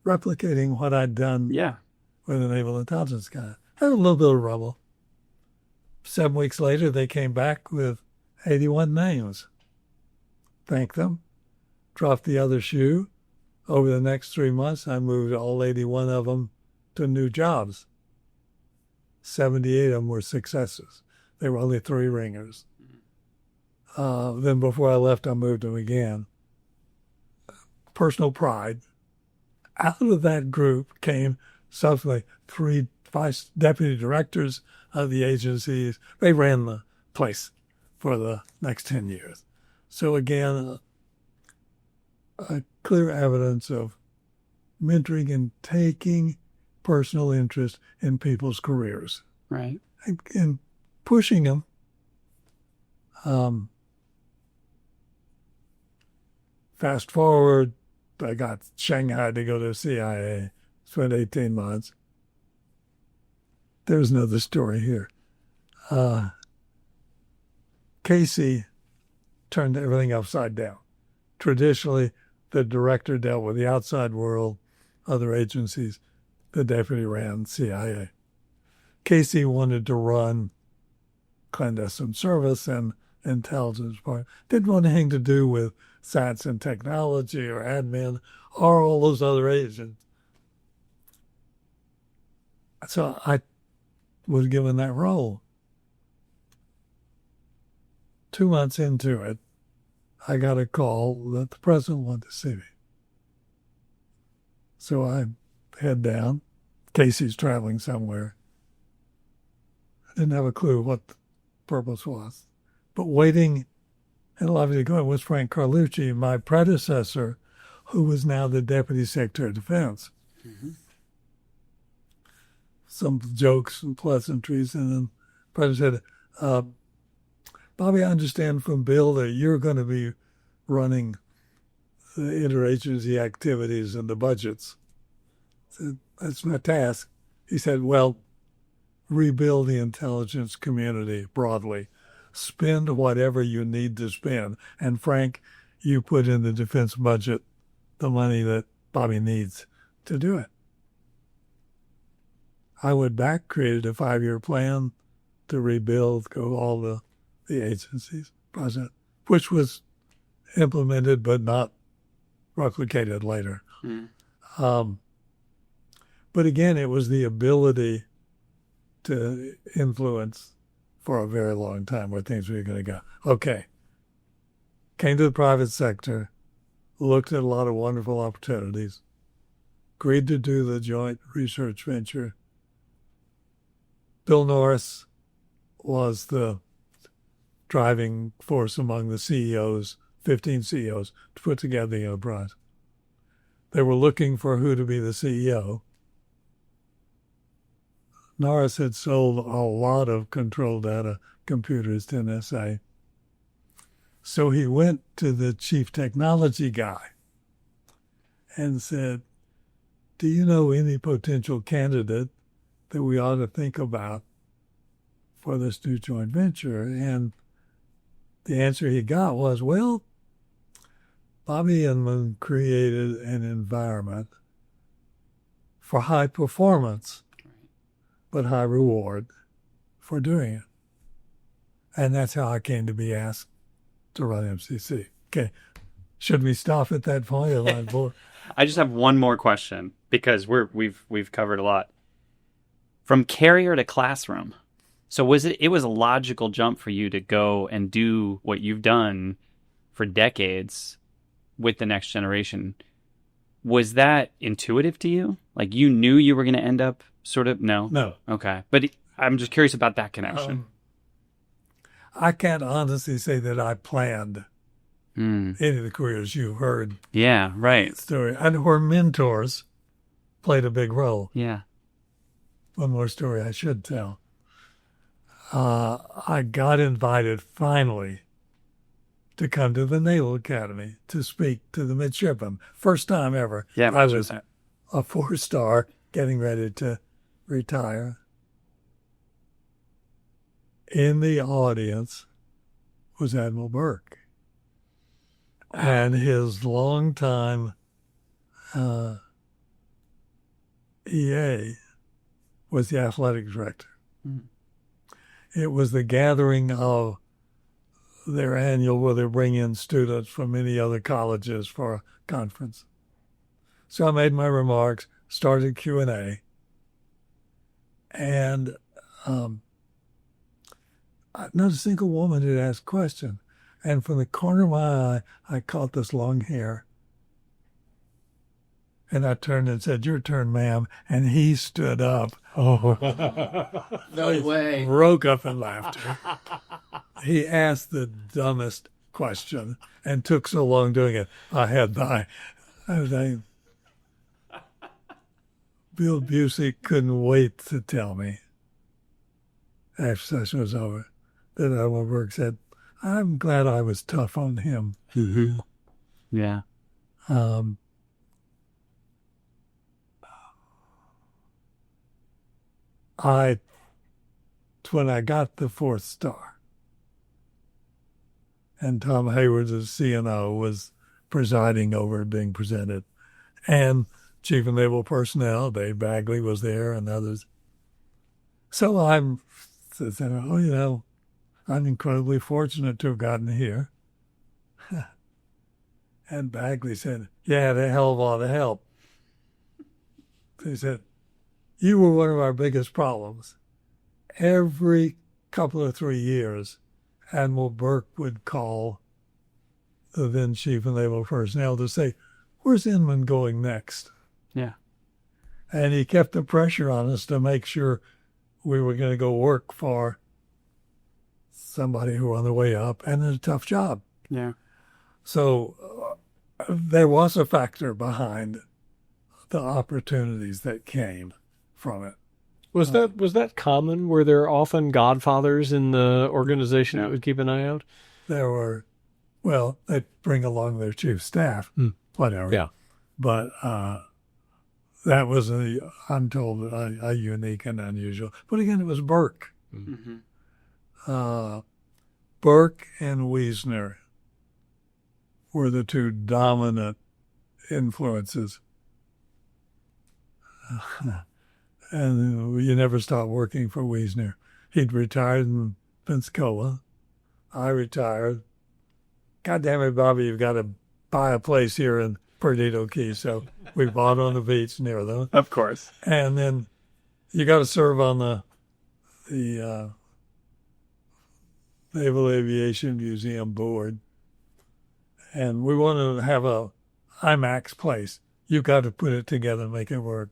replicating what I'd done Yeah. with the Naval Intelligence guy. Had a little bit of rubble. 7 weeks later, they came back with 81 names. Thanked them, dropped the other shoe. Over the next 3 months, I moved all 81 of them to new jobs. 78 of them were successes. They were only 3 ringers. Then before I left, I moved them again. Personal pride. Out of that group came subsequently 3 vice deputy directors of the agencies. They ran the place for the next 10 years. So again, a clear evidence of mentoring and taking personal interest in people's careers. Right. And pushing them. Fast forward, I got Shanghai to go to CIA, spent 18 months. There's another story here. Casey turned everything upside down. Traditionally, the director dealt with the outside world, other agencies. The deputy ran CIA. Casey wanted to run clandestine service and intelligence part. Didn't want anything to do with science and technology or admin or all those other agents. So I was given that role. 2 months into it, I got a call that the president wanted to see me. So I head down. Casey's traveling somewhere. I didn't have a clue what the purpose was. But waiting in the lobby to go was Frank Carlucci, my predecessor, who was now the Deputy Secretary of Defense. Some jokes and pleasantries, and then the president said, Bobby, I understand from Bill that you're going to be running the interagency activities and the budgets. I said, that's my task. He said, well, rebuild the intelligence community broadly. Spend whatever you need to spend. And Frank, you put in the defense budget the money that Bobby needs to do it. I went back, created a 5-year plan to rebuild, go all the agencies, project, which was implemented but not replicated later. But again, it was the ability to influence for a very long time where things were going to go. Okay. Came to the private sector, looked at a lot of wonderful opportunities, agreed to do the joint research venture. Bill Norris was the driving force among the CEOs, 15 CEOs, to put together the enterprise. They were looking for who to be the CEO. Norris had sold a lot of control data computers to NSA. So he went to the chief technology guy and said, do you know any potential candidate that we ought to think about for this new joint venture? And the answer he got was, well, Bobby Inman created an environment for high performance, but high reward for doing it. And that's how I came to be asked to run MCC. Okay. Should we stop at that point? Am I bored? I just have one more question because we've covered a lot. From carrier to classroom. So it was a logical jump for you to go and do what you've done for decades with the next generation. Was that intuitive to you? Like you knew you were going to end up sort of? No? No. Okay. But I'm just curious about that connection. I can't honestly say that I planned any of the careers you heard. Yeah, right. Story. And where mentors played a big role. Yeah. One more story I should tell. I got invited finally to come to the Naval Academy to speak to the midshipmen. First time ever. Yeah, I was a 4-star getting ready to retire. in the audience was Admiral Burke. And his longtime EA was the athletic director. Mm. It was the gathering of their annual where they bring in students from many other colleges for a conference. So I made my remarks, started Q&A, and not a single woman had asked a question. And from the corner of my eye, I caught this long hair. And I turned and said, "Your turn, ma'am." And he stood up. Oh, No way. Broke up in laughter. He asked the dumbest question and took so long doing it. Bill Busey couldn't wait to tell me after session was over that Admiral Burke said, "I'm glad I was tough on him." Mm-hmm. Yeah. When I got the 4th star, and Tom Hayward, the CNO, was presiding over it being presented, and Chief of Naval Personnel, Dave Bagley, was there, and others. So I said, I'm incredibly fortunate to have gotten here. And Bagley said, "You had a hell of a lot of help." He said, "You were one of our biggest problems. Every couple of 3 years, Admiral Burke would call the then Chief of Naval Personnel to say, 'Where's Inman going next?'" Yeah. And he kept the pressure on us to make sure we were going to go work for somebody who were on the way up and in a tough job. Yeah. So there was a factor behind the opportunities that came from it. was that common? Were there often godfathers in the organization that would keep an eye out? There were, they'd bring along their chief staff, whatever. Yeah. But that was, I'm told, a unique and unusual. But again, it was Burke. Mm-hmm. Burke and Wiesner were the two dominant influences. And you never stopped working for Wiesner. He'd retired in Pensacola. I retired. God damn it, Bobby, you've got to buy a place here in Perdido Key. So we bought on the beach near them. Of course. And then you got to serve on the Naval Aviation Museum board. And we wanted to have a IMAX place. You got to put it together and make it work.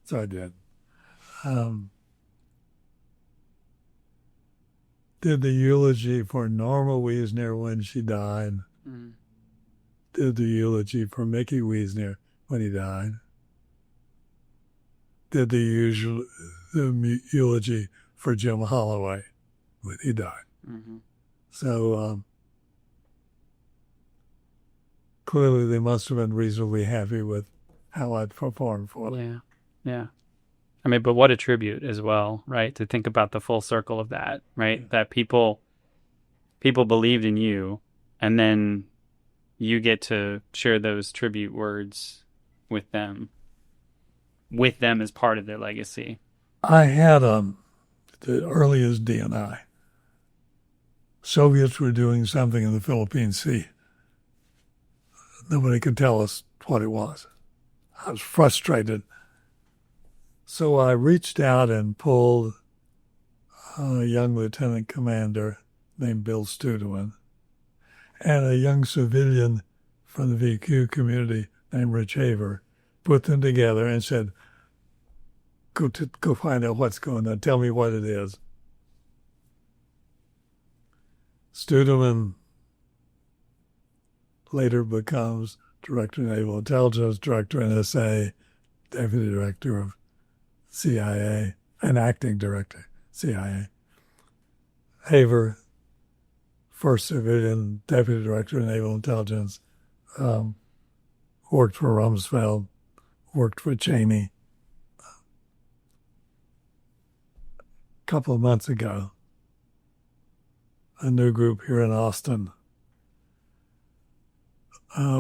So I did. Did the eulogy for Norma Wiesner when she died. Mm. Did the eulogy for Mickey Wiesner when he died. Did the eulogy for Jim Holloway when he died. Mm-hmm. So clearly they must have been reasonably happy with how I'd performed for them. Yeah. Yeah. I mean, but what a tribute as well, right? To think about the full circle of that, right? Yeah. That people believed in you, and then you get to share those tribute words with them as part of their legacy. I had the earliest DNI. Soviets were doing something in the Philippine Sea. Nobody could tell us what it was. I was frustrated. So I reached out and pulled a young lieutenant commander named Bill Studeman and a young civilian from the VQ community named Rich Haver, put them together and said, go find out what's going on. Tell me what it is. Studeman later becomes Director of Naval Intelligence, Director of NSA, Deputy Director of CIA, and Acting Director, CIA. Haver, first civilian Deputy Director of Naval Intelligence, worked for Rumsfeld, worked for Cheney. A couple of months ago, a new group here in Austin,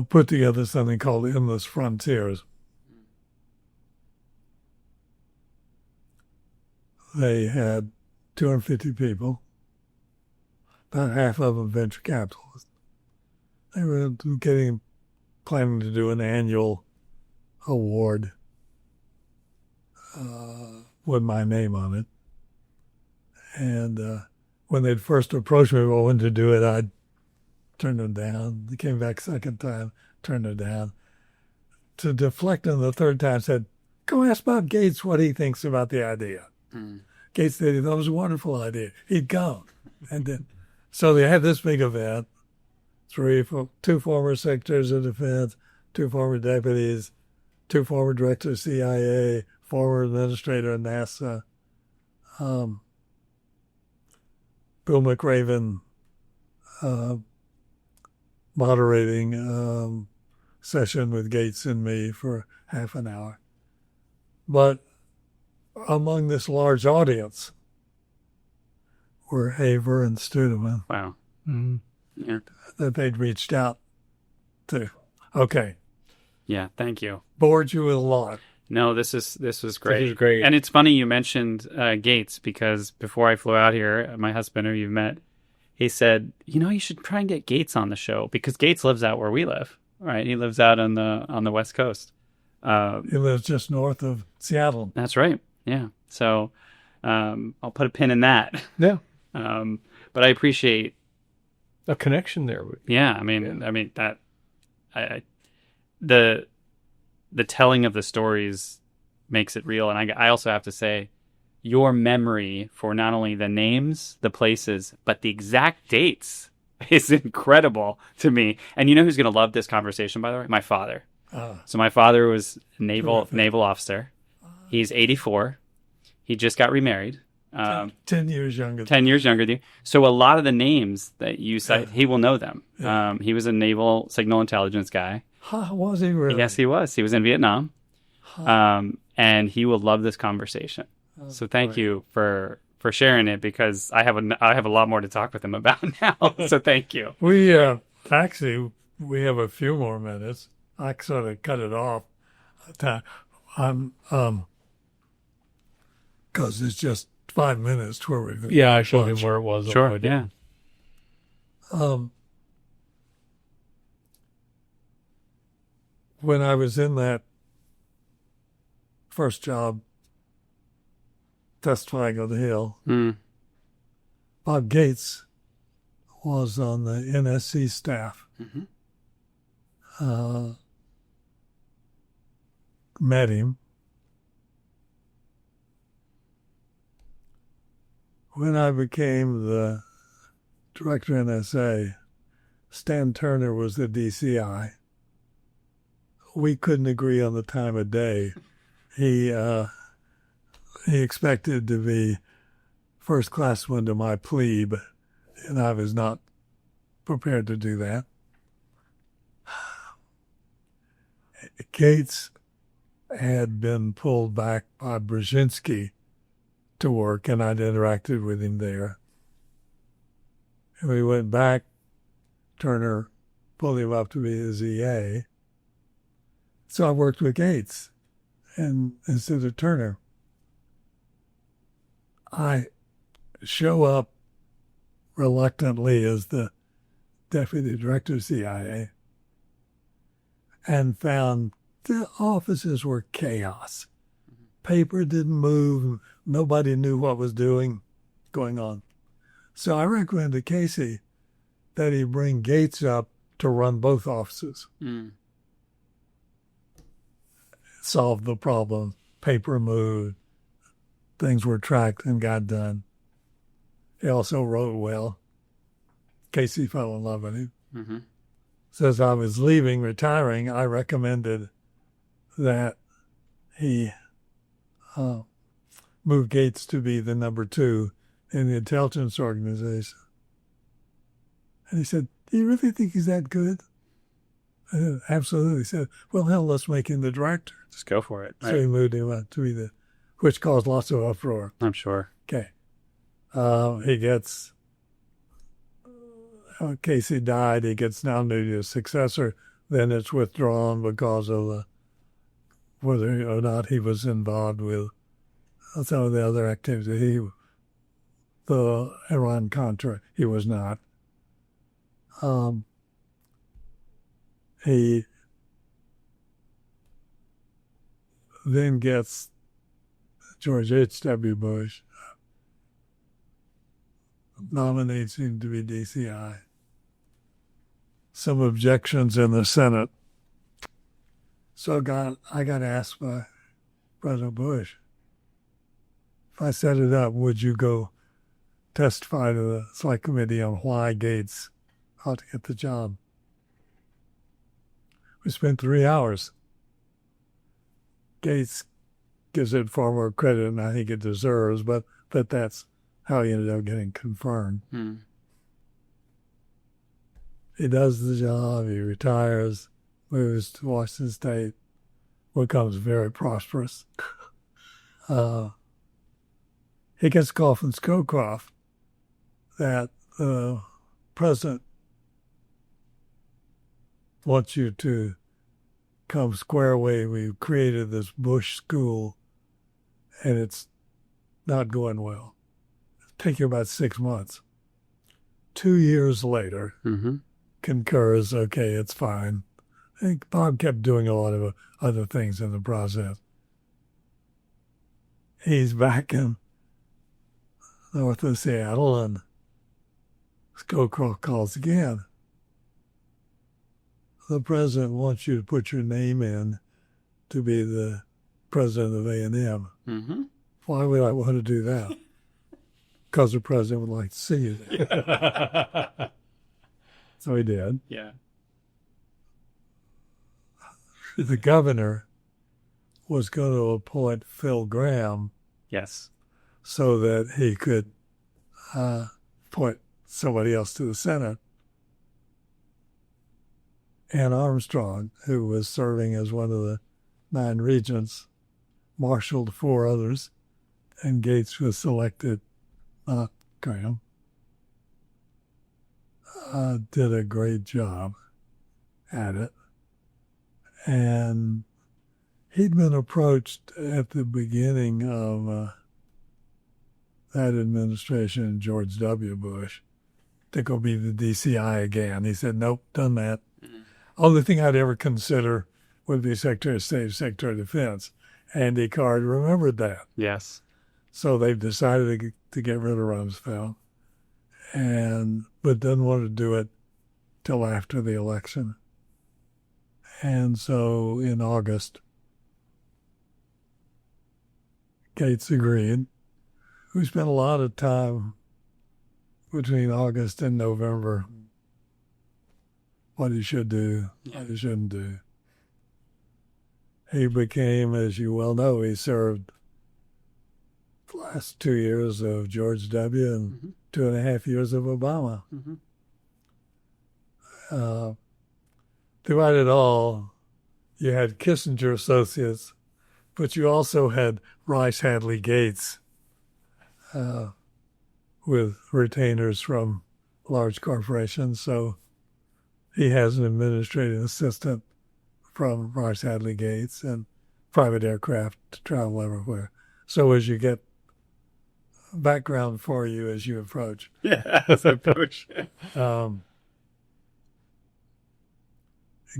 put together something called Endless Frontiers. They had 250 people, about half of them venture capitalists. They were planning to do an annual award with my name on it. And when they'd first approached me, well, when to do it, I'd turned them down. They came back second time, turned them down. To deflect them the third time, said, go ask Bob Gates what he thinks about the idea. Gates said he thought it was a wonderful idea. He'd come. And then, so they had this big event, two former secretaries of defense, two former deputies, two former directors of CIA, former administrator of NASA, Bill McRaven moderating session with Gates and me for half an hour. But among this large audience were Haver and Studeman. Wow. Yeah. That they'd reached out to. Okay. Yeah. Thank you. Bored you with a lot. No, this was great. This is great. And it's funny you mentioned Gates, because before I flew out here, my husband, who you've met, he said, you should try and get Gates on the show, because Gates lives out where we live, right? He lives out on the West Coast. He lives just north of Seattle. That's right. Yeah. So I'll put a pin in that. Yeah. But I appreciate a connection there. Yeah. I mean that the telling of the stories makes it real. And I also have to say, your memory for not only the names, the places, but the exact dates is incredible to me. And you know who's going to love this conversation, by the way? My father. So my father was a naval officer. He's 84. He just got remarried. 10 years younger. 10 years younger than you. So a lot of the names that you cite, he will know them. Yeah. He was a naval signal intelligence guy. Was he really? Yes, he was. He was in Vietnam. And he will love this conversation. So thank you for sharing it, because I have a lot more to talk with him about now. So thank you. We have a few more minutes. I sort of cut it off. Because it's just 5 minutes to where we. Yeah, I showed him where it was. Sure. Yeah. When I was in that first job, testifying on the Hill, Bob Gates was on the NSC staff. Met him. When I became the director of NSA, Stan Turner was the DCI. We couldn't agree on the time of day. He expected to be first classman to my plebe, and I was not prepared to do that. Gates had been pulled back by Brzezinski to work, and I'd interacted with him there. And we went back. Turner pulled him up to be his EA. So I worked with Gates and instead of Turner. I show up reluctantly as the deputy director of CIA and found the offices were chaos. Paper didn't move. Nobody knew what was going on. So I recommended to Casey that he bring Gates up to run both offices. Solved the problem. Paper moved. Things were tracked and got done. He also wrote well. Casey fell in love with him. So as I was retiring, I recommended that he move Gates to be the number 2 in the intelligence organization. And he said, do you really think he's that good? I said, absolutely. He said, well, hell, let's make him the director. Just go for it. So he moved him up to be which caused lots of uproar. I'm sure. Okay. He gets Casey died, he gets nominated as successor. Then it's withdrawn because of whether or not he was involved with some of the other activity. The Iran-Contra, he was not. He then gets George H.W. Bush, nominates him to be DCI. Some objections in the Senate. So I got asked by President Bush, if I set it up, would you go testify to the Select Committee on why Gates ought to get the job? We spent 3 hours. Gates gives it far more credit than I think it deserves, but that's how he ended up getting confirmed. He does the job, he retires, moves to Washington State, becomes very prosperous. He gets a call from Scowcroft that the president wants you to come square away. We've created this Bush school, and it's not going well. It'll take you about 6 months. 2 years later, concurs, okay, it's fine. I think Bob kept doing a lot of other things in the process. He's back in north of Seattle, and Scowcroft calls again. The president wants you to put your name in to be the president of A&M. Why would I want to do that? Because the president would like to see you there. So he did. Yeah. The governor was going to appoint Phil Graham Yes. so that he could appoint somebody else to the Senate. Ann Armstrong, who was serving as one of the 9 regents, marshaled 4 others, and Gates was selected, not Graham. Did a great job at it. And he'd been approached at the beginning of that administration, George W. Bush, to go be the DCI again. He said, nope, done that. Only thing I'd ever consider would be Secretary of State, Secretary of Defense. Andy Card remembered that. Yes. So they've decided to get rid of Rumsfeld, but didn't want to do it till after the election. And so in August, Gates agreed. We spent a lot of time between August and November, what he should do, what he shouldn't do. He became, as you well know, he served the last 2 years of George W. and 2.5 years of Obama. Throughout it all, you had Kissinger associates, but you also had Rice Hadley Gates with retainers from large corporations. So he has an administrative assistant from Rice Hadley Gates and private aircraft to travel everywhere. So as you get background for you as you approach. Yeah, as I approach.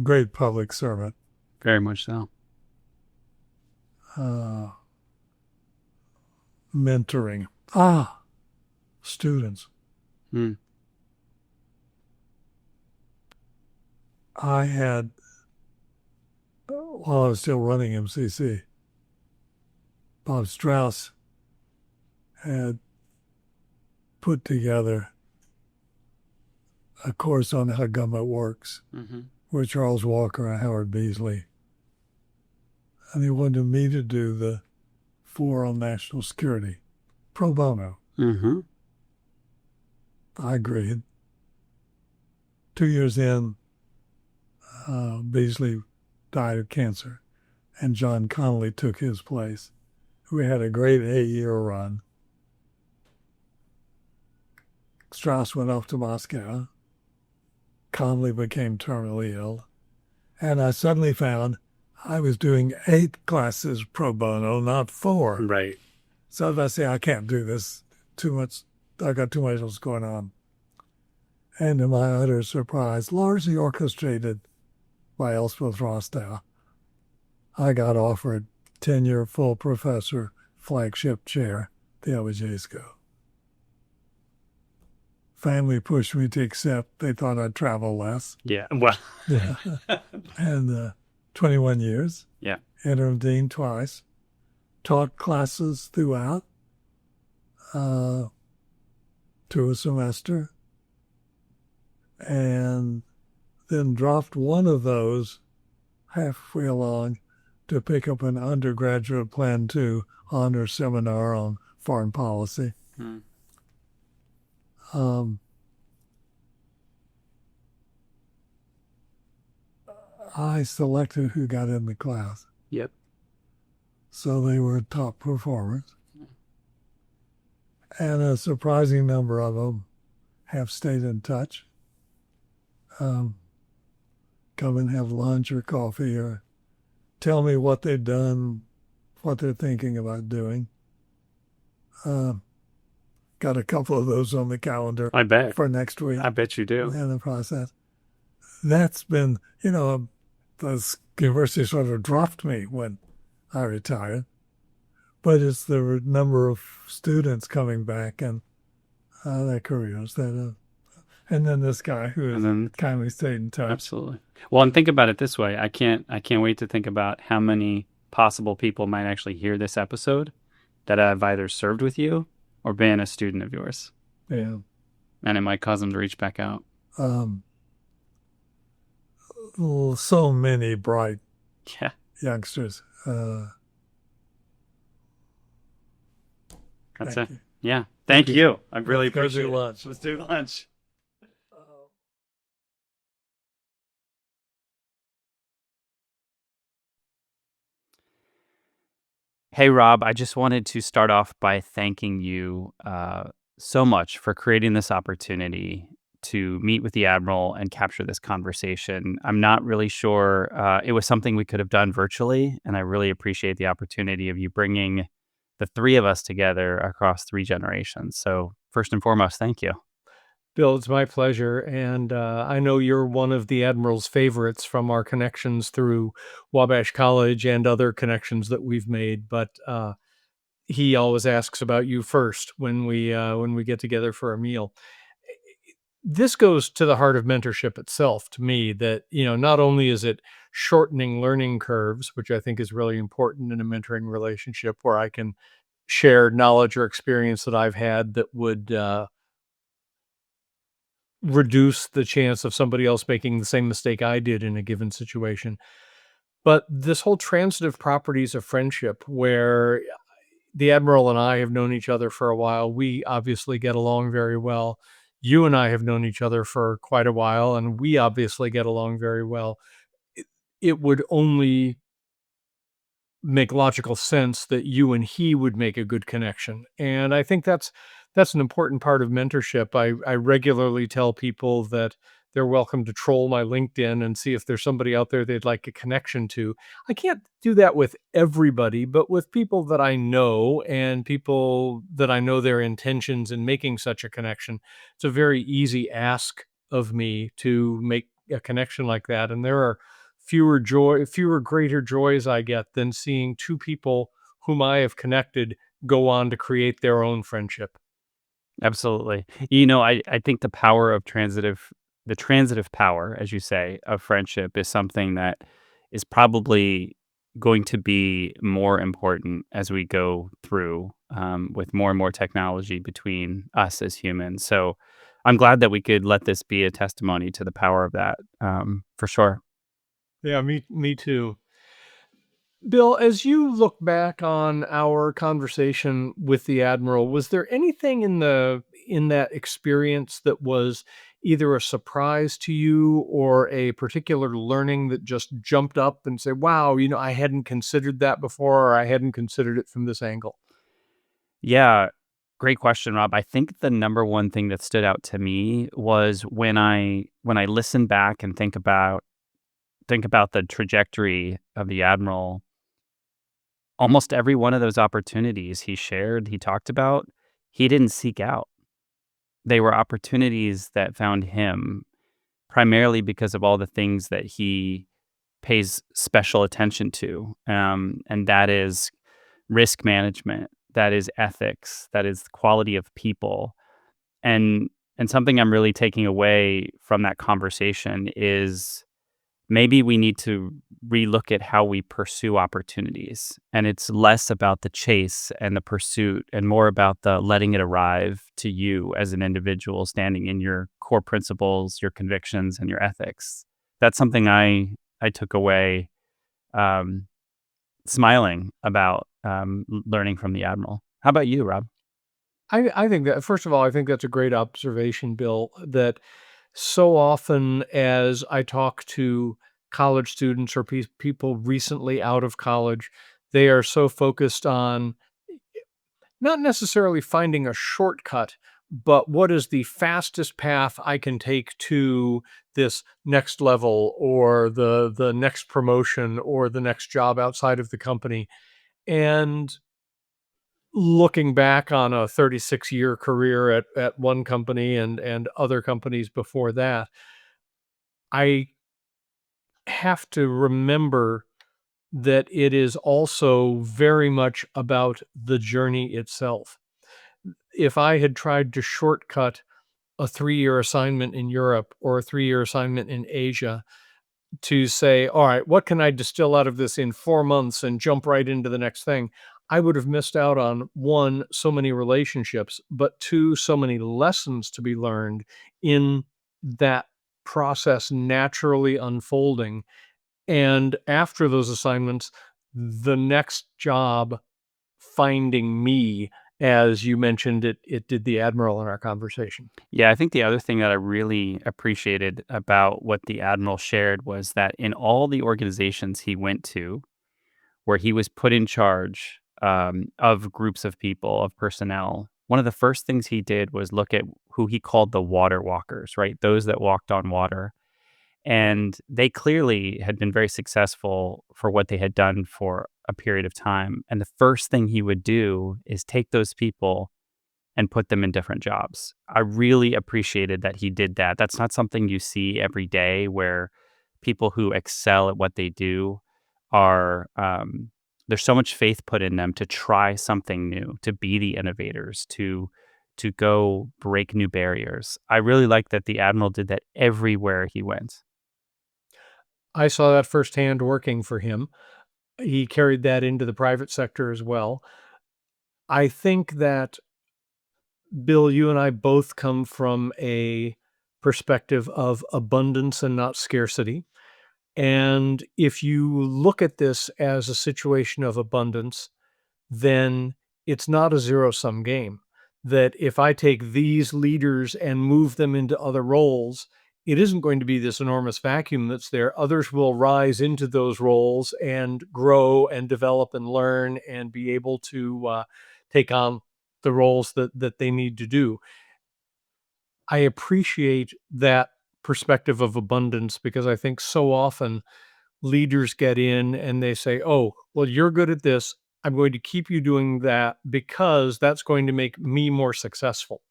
Great public servant. Very much so. Mentoring. Students. I had, while I was still running MCC, Bob Strauss had put together a course on how government works with Charles Walker and Howard Beasley. And he wanted me to do the 4 on national security, pro bono. I agreed. 2 years in, Beasley died of cancer, and John Connolly took his place. We had a great 8-year run. Strauss went off to Moscow, calmly became terminally ill. And I suddenly found I was doing 8 classes pro bono, not 4. Right. So I say, I can't do this. Too much. I got too much else going on. And to my utter surprise, largely orchestrated by Elspeth Rostow, I got offered tenure full professor flagship chair at the LBJ School. Family pushed me to accept. They thought I'd travel less. Yeah. Well. Yeah. And 21 years. Yeah. Interim dean twice. Taught classes throughout to a semester. And then dropped one of those halfway along to pick up an undergraduate Plan 2 honor seminar on foreign policy. I selected who got in the class. Yep. So they were top performers. And a surprising number of them have stayed in touch. Come and have lunch or coffee or tell me what they've done, what they're thinking about doing. Got a couple of those on the calendar I bet. for next week. I bet you do. In the process. That's been, the university sort of dropped me when I retired. But it's the number of students coming back and their careers that and then this guy who has kindly stayed in touch. Absolutely. Well, and think about it this way. I can't wait to think about how many possible people might actually hear this episode that have either served with you or been a student of yours. Yeah. And it might cause them to reach back out. So many bright Yeah. youngsters. That's Thank it. you. Yeah. Thank you. I really Let's go appreciate do it. lunch. Let's do lunch. Hey, Rob, I just wanted to start off by thanking you so much for creating this opportunity to meet with the Admiral and capture this conversation. I'm not really sure. It was something we could have done virtually, and I really appreciate the opportunity of you bringing the three of us together across 3 generations. So first and foremost, thank you. Bill, it's my pleasure. And I know you're one of the Admiral's favorites from our connections through Wabash College and other connections that we've made. But he always asks about you first when we get together for a meal. This goes to the heart of mentorship itself to me, that, not only is it shortening learning curves, which I think is really important in a mentoring relationship where I can share knowledge or experience that I've had that would reduce the chance of somebody else making the same mistake I did in a given situation. But this whole transitive properties of friendship, where the Admiral and I have known each other for a while, we obviously get along very well. You and I have known each other for quite a while, and we obviously get along very well. It would only make logical sense that you and he would make a good connection. And I think that's an important part of mentorship. I regularly tell people that they're welcome to troll my LinkedIn and see if there's somebody out there they'd like a connection to. I can't do that with everybody, but with people that I know and people that I know their intentions in making such a connection, it's a very easy ask of me to make a connection like that. And there are fewer greater joys I get than seeing 2 people whom I have connected go on to create their own friendship. Absolutely. I think the transitive power, as you say, of friendship is something that is probably going to be more important as we go through with more and more technology between us as humans. So I'm glad that we could let this be a testimony to the power of that, for sure. Yeah, me too. Bill, as you look back on our conversation with the Admiral, was there anything in that experience that was either a surprise to you or a particular learning that just jumped up and said, wow, I hadn't considered that before, or I hadn't considered it from this angle? Yeah. Great question, Rob. I think the number one thing that stood out to me was when I listen back and think about the trajectory of the Admiral. Almost every one of those opportunities he talked about, he didn't seek out. They were opportunities that found him primarily because of all the things that he pays special attention to. And that is risk management, that is ethics, that is the quality of people. And something I'm really taking away from that conversation is maybe we need to relook at how we pursue opportunities. And it's less about the chase and the pursuit and more about the letting it arrive to you as an individual, standing in your core principles, your convictions, and your ethics. That's something I took away, um, smiling about, learning from the Admiral. How about you, Rob? I think that, first of all, I think that's a great observation, Bill, that so often as I talk to college students or people recently out of college, they are so focused on not necessarily finding a shortcut, but what is the fastest path I can take to this next level or the next promotion or the next job outside of the company. And looking back on a 36-year career at one company and other companies before that, I have to remember that it is also very much about the journey itself. If I had tried to shortcut a 3-year assignment in Europe or a 3-year assignment in Asia to say, all right, what can I distill out of this in 4 months and jump right into the next thing? I would have missed out on, one, so many relationships, but two, so many lessons to be learned in that process naturally unfolding. And after those assignments, the next job finding me, as you mentioned, it did the Admiral in our conversation. Yeah, I think the other thing that I really appreciated about what the Admiral shared was that in all the organizations he went to, where he was put in charge, of groups of people, of personnel, one of the first things he did was look at who he called the water walkers, right? Those that walked on water. And they clearly had been very successful for what they had done for a period of time. And the first thing he would do is take those people and put them in different jobs. I really appreciated that he did that. That's not something you see every day where people who excel at what they do are, there's so much faith put in them to try something new, to be the innovators, to go break new barriers. I really like that the Admiral did that everywhere he went. I saw that firsthand working for him. He carried that into the private sector as well. I think that, Bill, you and I both come from a perspective of abundance and not scarcity. And if you look at this as a situation of abundance, then it's not a zero sum game. That if I take these leaders and move them into other roles, it isn't going to be this enormous vacuum that's there. Others will rise into those roles and grow and develop and learn and be able to take on the roles that they need to do. I appreciate that perspective of abundance because I think so often leaders get in and they say, "Oh, well, you're good at this. I'm going to keep you doing that because that's going to make me more successful."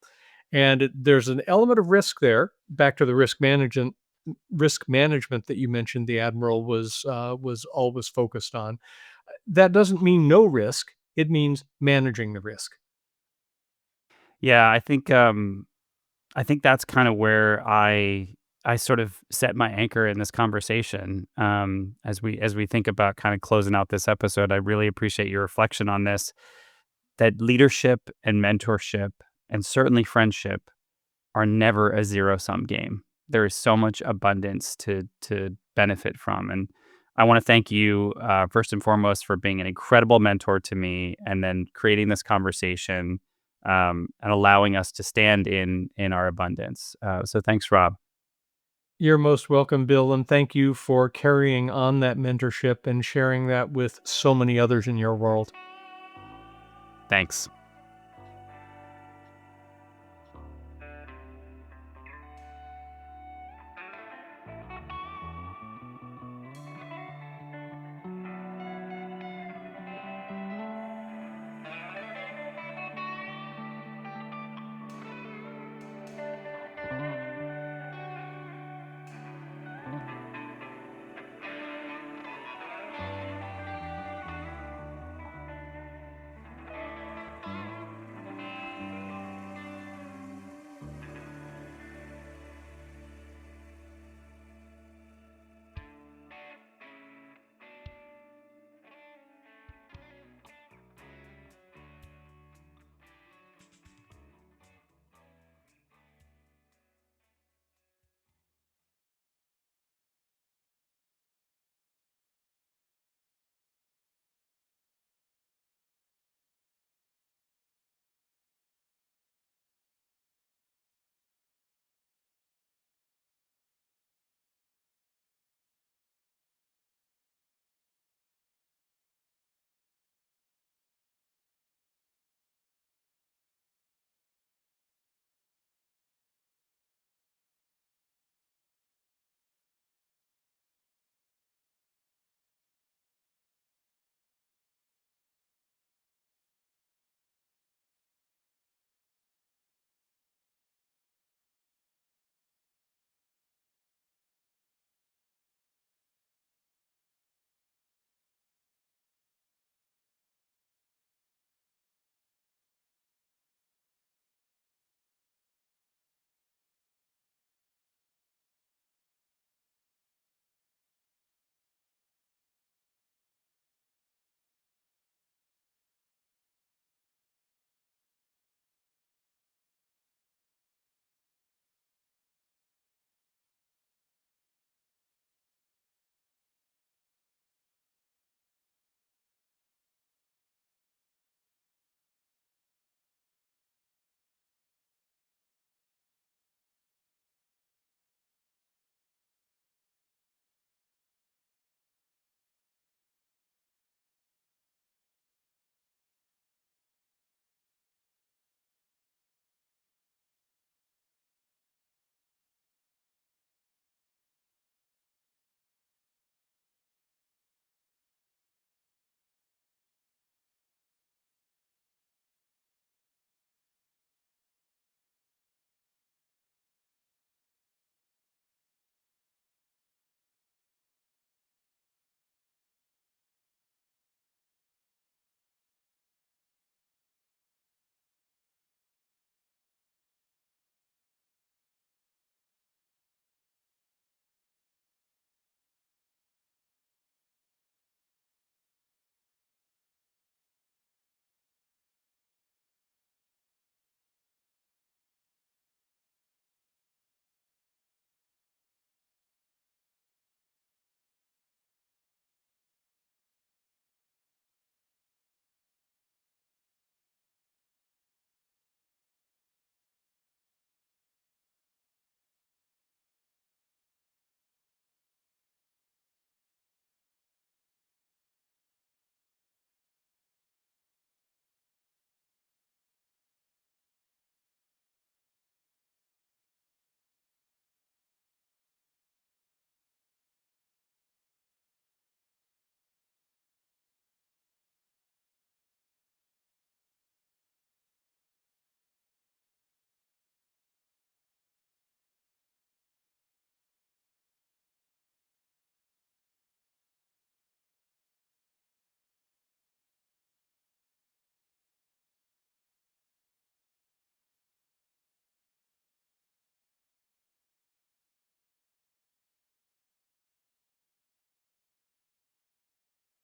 And there's an element of risk there. Back to the risk management that you mentioned, the Admiral was always focused on. That doesn't mean no risk. It means managing the risk. Yeah, I think that's kind of where I sort of set my anchor in this conversation. As we think about kind of closing out this episode, I really appreciate your reflection on this. That leadership and mentorship and certainly friendship are never a zero sum game. There is so much abundance to benefit from, and I want to thank you, first and foremost, for being an incredible mentor to me, and then creating this conversation, and allowing us to stand in our abundance. So thanks, Rob. You're most welcome, Bill, and thank you for carrying on that mentorship and sharing that with so many others in your world. Thanks.